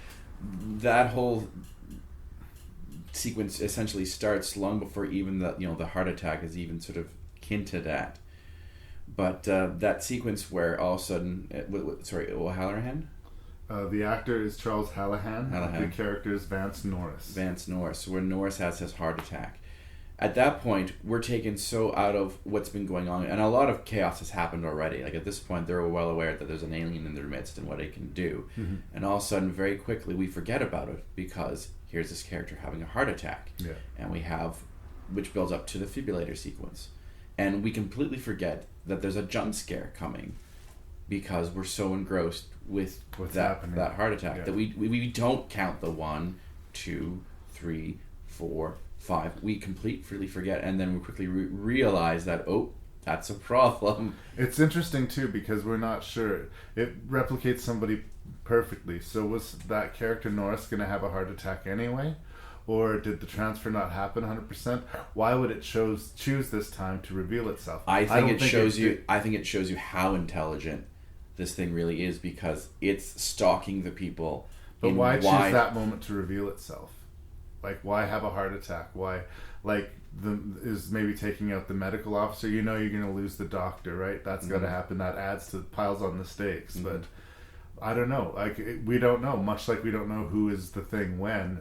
that whole sequence essentially starts long before even the heart attack is even sort of hinted at. But that sequence where all of a sudden, Hallahan? The actor is Charles Hallahan. The character is Vance Norris. Vance Norris. So when Norris has his heart attack. At that point, we're taken so out of what's been going on, and a lot of chaos has happened already. Like, at this point, they're well aware that there's an alien in their midst and what it can do. Mm-hmm. And all of a sudden, very quickly, we forget about it because here's this character having a heart attack. Yeah. And we have, which builds up to the defibrillator sequence. And we completely forget that there's a jump scare coming because we're so engrossed with that heart attack that we don't count the 1, 2, 3, 4, 5. We completely forget, and then we quickly realize that, oh, that's a problem. It's interesting too because we're not sure. It replicates somebody perfectly. So was that character Norris going to have a heart attack anyway? Or did the transfer not happen 100%? Why would it choose this time to reveal itself? I think it shows you how intelligent this thing really is because it's stalking the people. But why choose that moment to reveal itself? Like, why have a heart attack? Why, like, is maybe taking out the medical officer? You know you're going to lose the doctor, right? That's got to happen. That adds to piles on the stakes. Mm-hmm. But I don't know. Like, we don't know. Much like we don't know who is the thing when.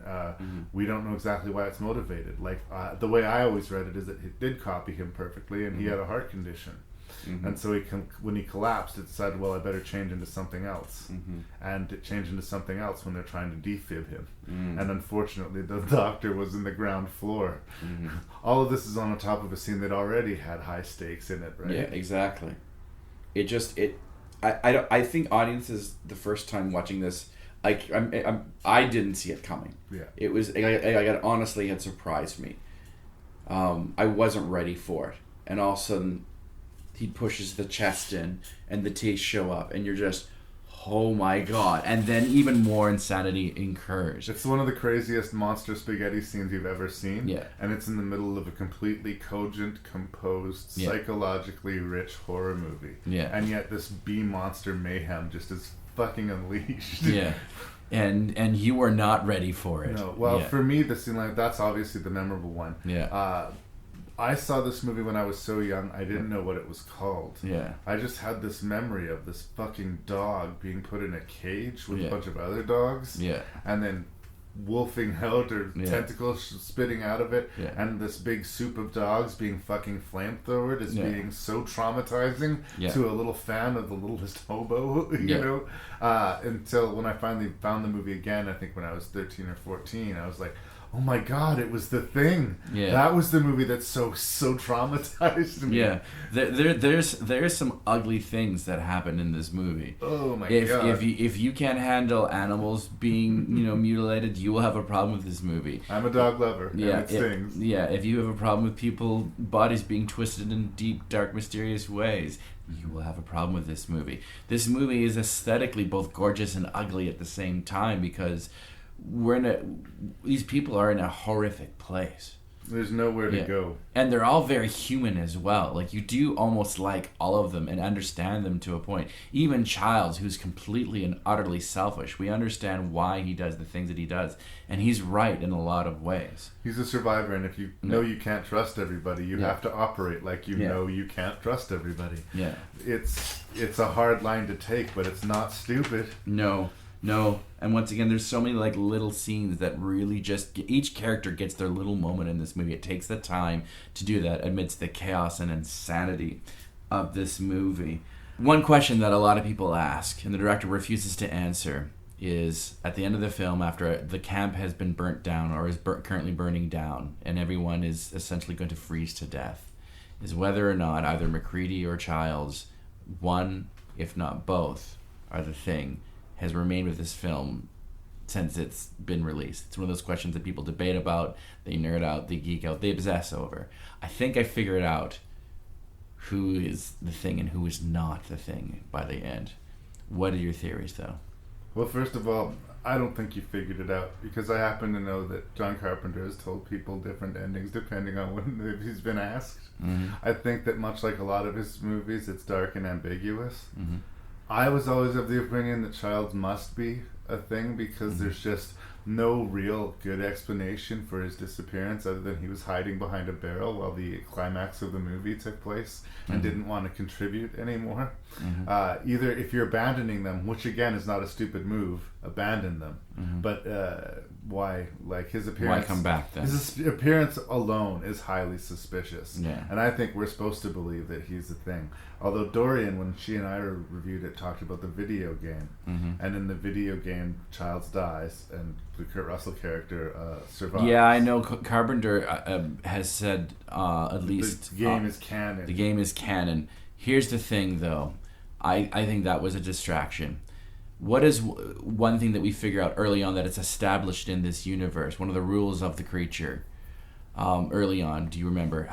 We don't know exactly why it's motivated. Like, the way I always read it is that it did copy him perfectly, and he had a heart condition. Mm-hmm. And so when he collapsed, it decided, well, I better change into something else. Mm-hmm. And it changed into something else when they're trying to defib him. Mm-hmm. And unfortunately, the doctor was in the ground floor. Mm-hmm. All of this is on top of a scene that already had high stakes in it, right? Yeah, exactly. I think audiences, the first time watching this, I didn't see it coming. Yeah. It was, it honestly had surprised me. I wasn't ready for it. And all of a sudden, he pushes the chest in and the teeth show up and you're just, oh my god. And then even more insanity incurs. It's one of the craziest monster spaghetti scenes you've ever seen. Yeah. And it's in the middle of a completely cogent, composed, psychologically rich horror movie. Yeah. And yet this monster mayhem just is fucking unleashed. Yeah. And you were not ready for it. No. Well, for me, the scene that's obviously the memorable one. Yeah. I saw this movie when I was so young, I didn't know what it was called. Yeah. I just had this memory of this fucking dog being put in a cage with a bunch of other dogs. Yeah. And then wolfing out or tentacles spitting out of it. Yeah. And this big soup of dogs being fucking flamethrowered as being so traumatizing to a little fan of the littlest hobo, you know? Until when I finally found the movie again, I think when I was 13 or 14, I was like, oh my god, it was The Thing. Yeah. That was the movie that so traumatized me. Yeah. There's some ugly things that happen in this movie. Oh my god. If you can't handle animals being, mutilated, you will have a problem with this movie. I'm a dog lover. Yeah. And it stings. If you have a problem with people bodies being twisted in deep, dark, mysterious ways, you will have a problem with this movie. This movie is aesthetically both gorgeous and ugly at the same time because these people are in a horrific place. There's nowhere to go. And they're all very human as well. Like, you do almost like all of them and understand them to a point. Even Childs, who's completely and utterly selfish, we understand why he does the things that he does. And he's right in a lot of ways. He's a survivor, and if you know you can't trust everybody, you have to operate like you know you can't trust everybody. Yeah. It's a hard line to take, but it's not stupid. No. And once again, there's so many little scenes that really just each character gets their little moment in this movie. It takes the time to do that amidst the chaos and insanity of this movie. One question that a lot of people ask, and the director refuses to answer, is at the end of the film, after the camp has been burnt down or is currently burning down, and everyone is essentially going to freeze to death, is whether or not either McCready or Childs, one, if not both, are the thing, has remained with this film since it's been released. It's one of those questions that people debate about, they nerd out, they geek out, they obsess over. I think I figured out who is the thing and who is not the thing by the end. What are your theories, though? Well, first of all, I don't think you figured it out because I happen to know that John Carpenter has told people different endings depending on when he's been asked. Mm-hmm. I think that much like a lot of his movies, it's dark and ambiguous. Mm-hmm. I was always of the opinion that Childs must be a thing because there's just no real good explanation for his disappearance other than he was hiding behind a barrel while the climax of the movie took place and didn't want to contribute anymore. Either if you're abandoning them, which again is not a stupid move, abandon them. But why? Like his appearance. Why come back then? His appearance alone is highly suspicious. Yeah. And I think we're supposed to believe that he's the thing. Although Dorian, when she and I reviewed it, talked about the video game. And in the video game, Childs dies and the Kurt Russell character survives. Yeah, I know Carpenter has said at least... The game is canon. The game is canon. Here's the thing, though. I think that was a distraction. What is one thing that we figure out early on that it's established in this universe? One of the rules of the creature early on. Do you remember?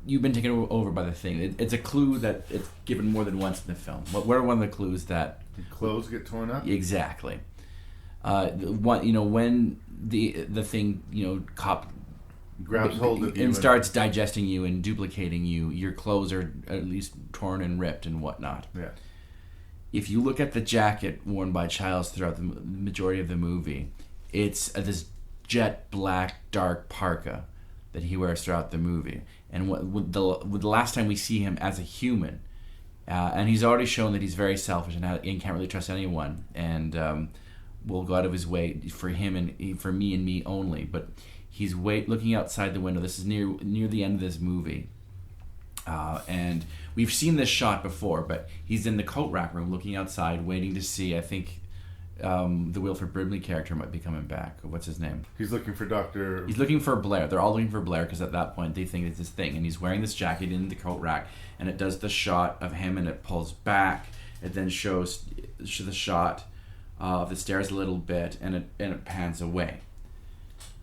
You've been taken over by the thing. It's a clue that it's given more than once in the film. What are one of the clues that... The clothes get torn up? Exactly. When the thing, grabs hold of you and starts digesting you and duplicating you, your clothes are at least torn and ripped and whatnot. Yeah. If you look at the jacket worn by Childs throughout the majority of the movie, it's this jet black dark parka that he wears throughout the movie. And the last time we see him as a human, and he's already shown that he's very selfish and can't really trust anyone, and will go out of his way for him and for me and me only. But he's looking outside the window. This is near the end of this movie. And we've seen this shot before, but he's in the coat rack room looking outside, waiting to see, I think, the Wilford Brimley character might be coming back. What's his name? He's looking for Dr. He's looking for Blair. They're all looking for Blair because at that point they think it's this thing. And he's wearing this jacket in the coat rack, and it does the shot of him, and it pulls back. It then shows the shot of the stairs a little bit, and it pans away.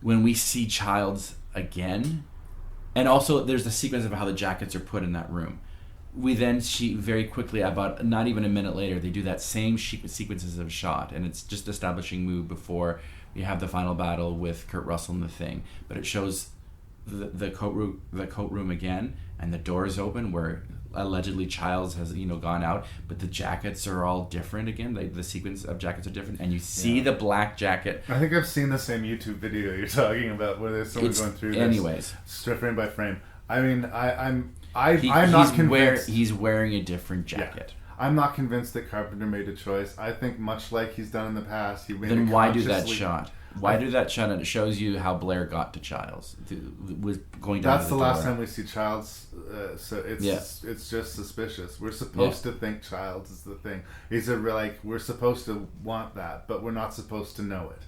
When we see Childs again, and also there's the sequence of how the jackets are put in that room. We then see very quickly, about not even a minute later, they do that same sequences of shot, and it's just establishing mood before we have the final battle with Kurt Russell and the thing. But it shows the coat room again, and the doors open where allegedly Childs has gone out, but the jackets are all different again. The sequence of jackets are different, and you see the black jacket. I think I've seen the same YouTube video you're talking about where there's someone going through this frame by frame. I mean, I'm not convinced. He's wearing a different jacket. Yeah. I'm not convinced that Carpenter made a choice. I think much like he's done in the past, he made Then why do that shot? Why do that shot? And it shows you how Blair got to Childs. Was going down. That's the last time we see Childs. So it's just suspicious. We're supposed to think Childs is the thing. We're supposed to want that, but we're not supposed to know it.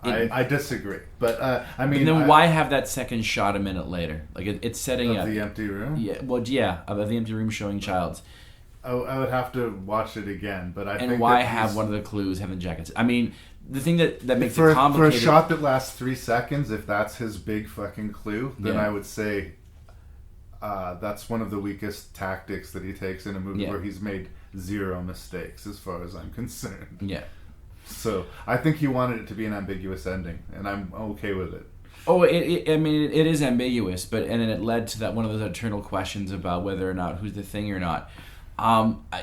I disagree, but I mean. And then why have that second shot a minute later? Like it's setting up the empty room. Yeah, of the empty room showing Childs. I would have to watch it again, but I think. And why have one of the clues having jackets? I mean, the thing that makes it complicated for a shot that lasts 3 seconds, if that's his big fucking clue, then I would say that's one of the weakest tactics that he takes in a movie where he's made 0 mistakes, as far as I'm concerned. Yeah. So I think he wanted it to be an ambiguous ending, and I'm okay with it. Oh, it is ambiguous, but and then it led to that one of those eternal questions about whether or not who's the thing or not.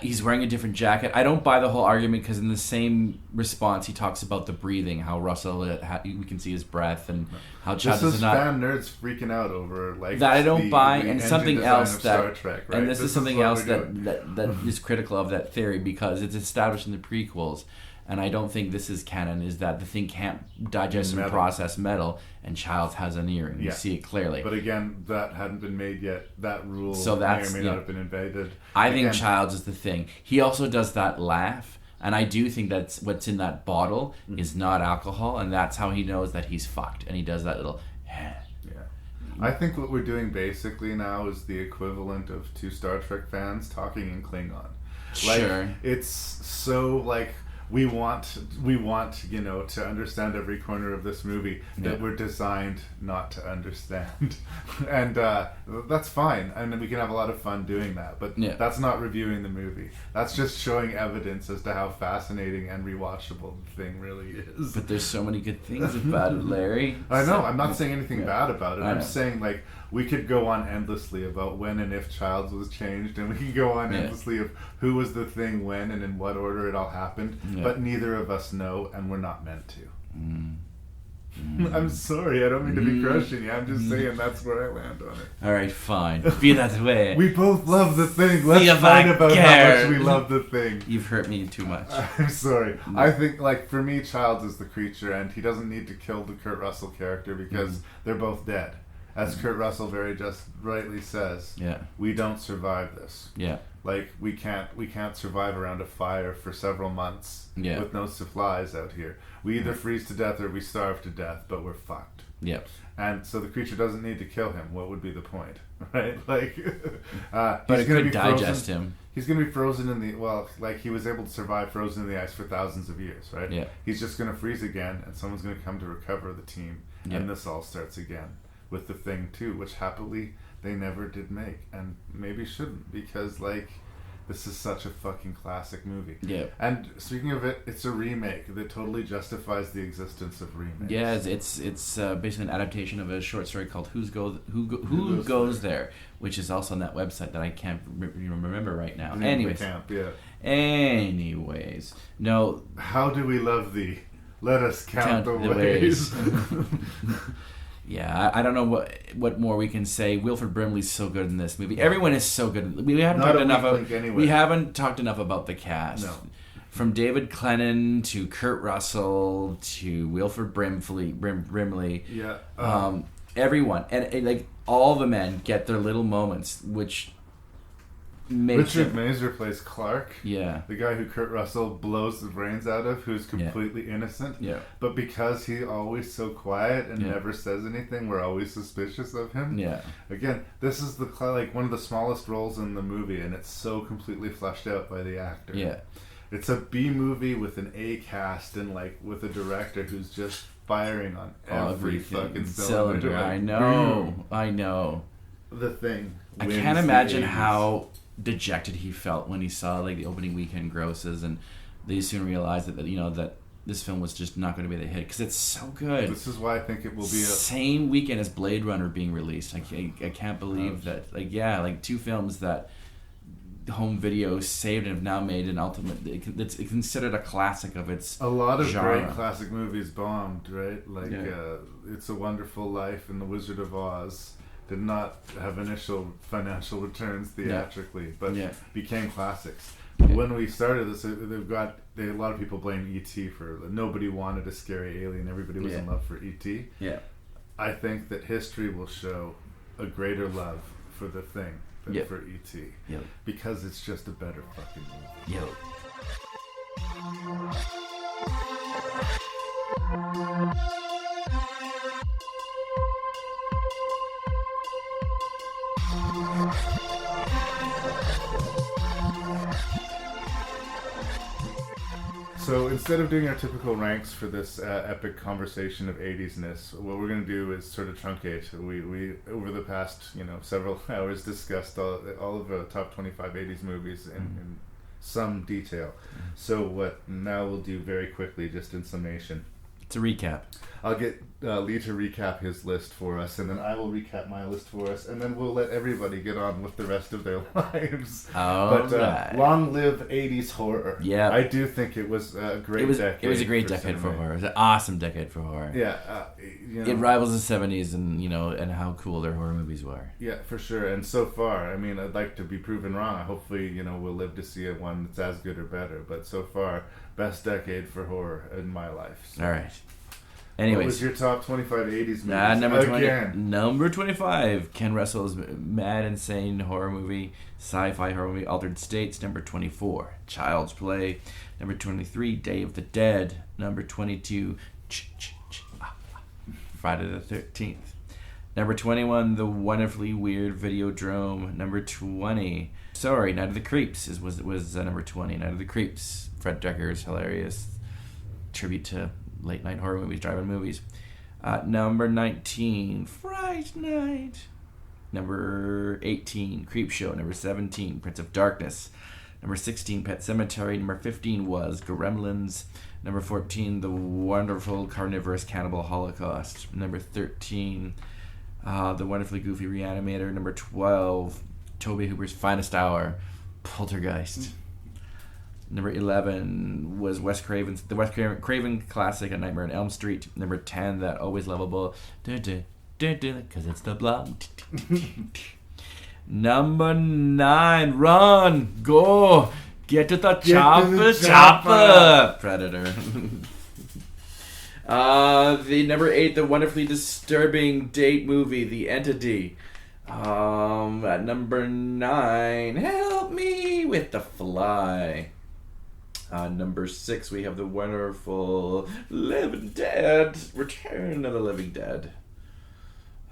He's wearing a different jacket. I don't buy the whole argument because in the same response he talks about the breathing, how Russell we can see his breath, and how Childs is not. Fan nerds freaking out over that I don't buy, and something else that Trek, right? and this is something else that is critical of that theory because it's established in the prequels. And I don't think this is canon, is that the thing can't digest and process metal, and Childs has an earring. You see it clearly. But again, that hadn't been made yet. That rule may or may not have been invaded. I think Childs is the thing. He also does that laugh, and I do think that's what's in that bottle is not alcohol, and that's how he knows that he's fucked. And he does that little... I think what we're doing basically now is the equivalent of 2 Star Trek fans talking in Klingon. Sure. It's so we want to understand every corner of this movie that we're designed not to understand. And that's fine. And we can have a lot of fun doing that. But that's not reviewing the movie. That's just showing evidence as to how fascinating and rewatchable the thing really is. But there's so many good things about it, Larry. I know. I'm not saying anything bad about it. I'm saying we could go on endlessly about when and if Childs was changed, and we could go on endlessly of who was the thing when and in what order it all happened, but neither of us know, and we're not meant to. I'm sorry, I don't mean to be crushing you. I'm just saying that's where I land on it. All right, fine. Be that way. We both love The Thing. Let's fight about how much we love The Thing. You've hurt me too much. I'm sorry. I think, like, for me, Childs is the creature, and he doesn't need to kill the Kurt Russell character because they're both dead. As Kurt Russell very just rightly says, we don't survive this. Yeah. Like, we can't survive around a fire for several months with no supplies out here. We either freeze to death or we starve to death, but we're fucked. Yep. And so the creature doesn't need to kill him. What would be the point, right? Like, but it could digest him. He's going to be frozen in the he was able to survive frozen in the ice for thousands of years, right? Yeah. He's just going to freeze again, and someone's going to come to recover the team, and this all starts again with The Thing 2, which happily they never did make, and maybe shouldn't, because this is such a fucking classic movie. Yeah. And speaking of it, it's a remake that totally justifies the existence of remakes. Yeah, it's basically an adaptation of a short story called Who Goes There, which is also on that website that I can't remember right now. Anyways. Anyways. No. How do we love thee? Let us count the ways. Yeah, I don't know what more we can say. Wilford Brimley's so good in this movie. Everyone is so good. We haven't talked enough about the cast. No. From David Clennon to Kurt Russell to Wilford Brimley. Yeah. Everyone and like all the men get their little moments, which makes Richard Mazer plays Clark. Yeah. The guy who Kurt Russell blows the brains out of, who's completely innocent. Yeah. But because he's always so quiet and never says anything, we're always suspicious of him. Yeah. Again, this is one of the smallest roles in the movie, and it's so completely fleshed out by the actor. Yeah. It's a B movie with an A cast and with a director who's just firing on every fucking cylinder. I know. The Thing. I can't imagine how dejected he felt when he saw the opening weekend grosses, and they soon realized that this film was just not going to be the hit because it's so good. This is why I think it will be same weekend as Blade Runner being released. I can't believe that. Two films that home video saved and have now made an ultimate. It's considered a classic of its. A lot of genre. great classic movies bombed, right? It's a Wonderful Life and The Wizard of Oz. Did not have initial financial returns theatrically, but became classics. When we started this, a lot of people blame E.T. for nobody wanted a scary alien. Everybody was in love for E.T. Yeah, I think that history will show a greater love for The Thing than for E.T. Because it's just a better fucking movie. So instead of doing our typical ranks for this epic conversation of 80s-ness, what we're going to do is sort of truncate. We over the past several hours discussed all of the top 25 80s movies in some detail. So what now we'll do very quickly, just in summation. It's a recap. I'll get Lee to recap his list for us, and then I will recap my list for us, and then we'll let everybody get on with the rest of their lives. Right. Long live 80s horror. Yeah. I do think it was a great decade. It was a great decade for horror. It was an awesome decade for horror. Yeah. It rivals the 70s and how cool their horror movies were. Yeah, for sure. And so far, I mean, I'd like to be proven wrong. Hopefully, we'll live to see one that's as good or better. But so far, best decade for horror in my life. So. All right. Anyways, what was your top 25 80s movies? Number 25, Ken Russell's Mad Insane horror movie, sci-fi horror movie, Altered States. Number 24, Child's Play. Number 23, Day of the Dead. Number 22, Friday the 13th. Number 21, The Wonderfully Weird Videodrome. Number 20, Night of the Creeps was number 20. Night of the Creeps. Fred Decker's hilarious tribute to late night horror movies, drive-in movies. Number 19, Fright Night. Number 18, Creepshow. Number 17, Prince of Darkness. Number 16, Pet Sematary. Number 15 was Gremlins. Number 14, The Wonderful Carnivorous Cannibal Holocaust. Number 13, The Wonderfully Goofy Reanimator. Number 12, Tobe Hooper's Finest Hour, Poltergeist. Number 11 was the Wes Craven classic A Nightmare on Elm Street. Number 10, That Always Lovable, because it's the Blob. Number 9, Run, Go, Get to the Chopper. Predator. The number 8, the wonderfully disturbing date movie, The Entity. At number 9, Help Me with the Fly. Number 6, we have the wonderful Living Dead, Return of the Living Dead.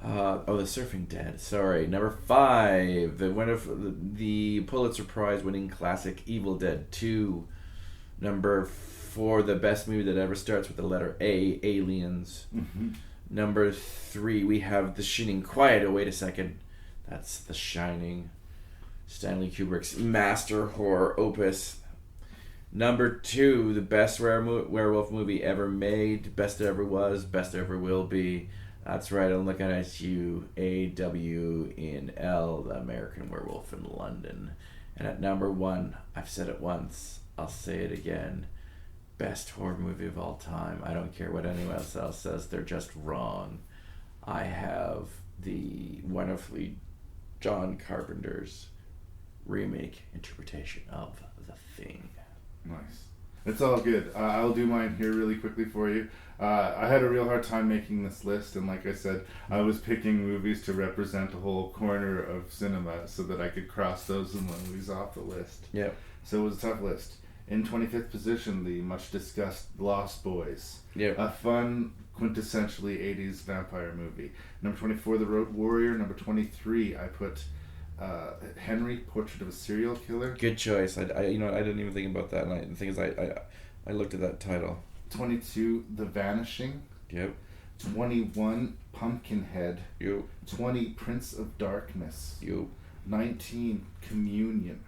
The Surfing Dead. Sorry. Number 5, the Pulitzer Prize winning classic Evil Dead 2. Number 4, the best movie that ever starts with the letter A, Aliens. Mm-hmm. Number 3, we have The Shining. Quiet. Oh, wait a second. That's The Shining. Stanley Kubrick's master horror opus. Number 2, the best werewolf movie ever made. Best there ever was. Best there ever will be. That's right, I'm looking at you. AWNL, The American Werewolf in London. And at number 1, I've said it once, I'll say it again. Best horror movie of all time. I don't care what anyone else says, they're just wrong. I have the wonderfully John Carpenter's remake interpretation of The Thing. Nice. It's all good. I'll do mine here really quickly for you. I had a real hard time making this list, and like I said, I was picking movies to represent a whole corner of cinema so that I could cross those movies off the list. Yep. So it was a tough list. In 25th position, the much discussed Lost Boys. Yep. A fun, quintessentially 80s vampire movie. Number 24, The Road Warrior. Number 23, I put Henry, Portrait of a Serial Killer. Good choice. I didn't even think about that. And the thing is, I looked at that title. 22, The Vanishing. Yep. 21, Pumpkinhead. Yep. 20, Prince of Darkness. Yep. 19, Communion.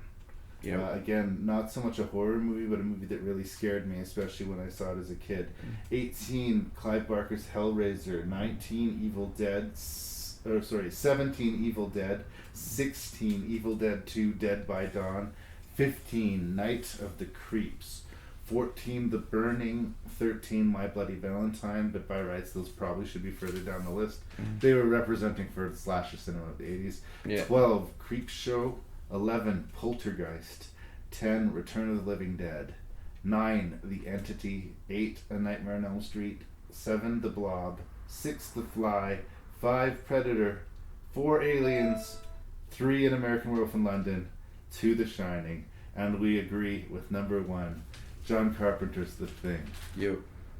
Yep. Again, not so much a horror movie, but a movie that really scared me, especially when I saw it as a kid. 18, Clive Barker's Hellraiser. 17, Evil Dead. 16, Evil Dead 2, Dead by Dawn. 15, Night of the Creeps. 14, The Burning. 13, My Bloody Valentine, but by rights those probably should be further down the list. Mm-hmm. They were representing for the slasher cinema of the 80s. Yeah. 12, Creepshow. 11, Poltergeist. 10, Return of the Living Dead. 9, The Entity. 8, A Nightmare on Elm Street. 7, The Blob. 6, The Fly. 5, Predator. 4, Aliens. 3, An American Werewolf in London. 2, The Shining. And we agree with number 1, John Carpenter's The Thing. Yep.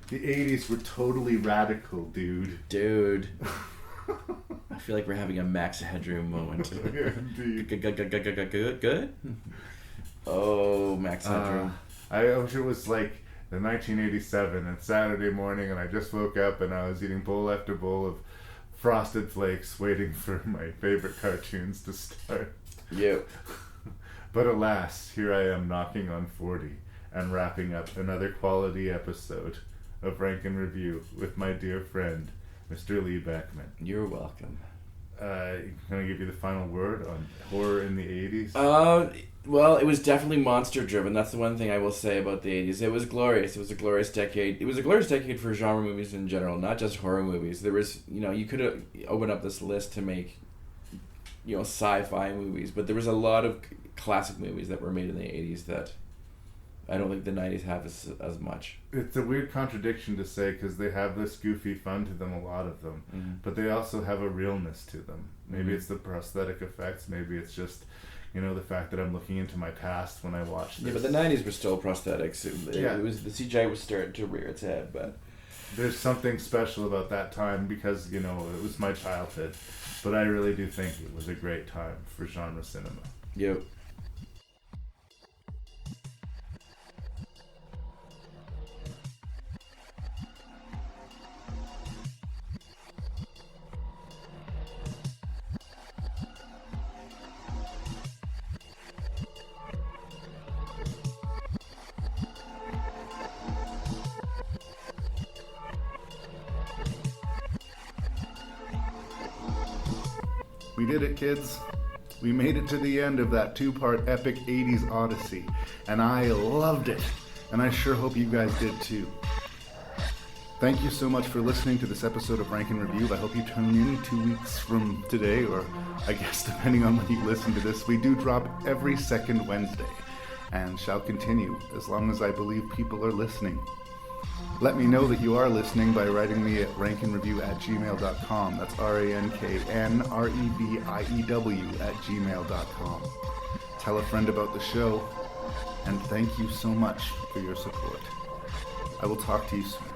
The 80s were totally radical, dude. Dude. I feel like we're having a Max Headroom moment. Good? Oh, Max Headroom. I wish it was like the 1987 and Saturday morning and I just woke up and I was eating bowl after bowl of Frosted Flakes waiting for my favorite cartoons to start. Yep. But alas, here I am knocking on 40 and wrapping up another quality episode of Rank and Review with my dear friend, Mr. Lee Beckman. You're welcome. Can I give you the final word on horror in the 80s? Well, it was definitely monster-driven. That's the one thing I will say about the 80s. It was glorious. It was a glorious decade. It was a glorious decade for genre movies in general, not just horror movies. There was, you could have opened up this list to make, sci-fi movies, but there was a lot of classic movies that were made in the 80s that I don't think the 90s have as much. It's a weird contradiction to say because they have this goofy fun to them, a lot of them, but they also have a realness to them. Maybe it's the prosthetic effects, maybe it's just, the fact that I'm looking into my past when I watch this. Yeah, but the 90s were still prosthetics. It was the CGI was starting to rear its head, but there's something special about that time because, it was my childhood, but I really do think it was a great time for genre cinema. Yep. We did it, kids. we made it to the end of that two-part epic 80s odyssey, and I loved it, and I sure hope you guys did too. Thank you so much for listening to this episode of Rank and Review. I hope you tune in 2 weeks from today, or I guess depending on when you listen to this. We do drop every second Wednesday, and shall continue as long as I believe people are listening. Let me know that you are listening by writing me at rankandreview@gmail.com. That's RANKNREVIEW@gmail.com. Tell a friend about the show, and thank you so much for your support. I will talk to you soon.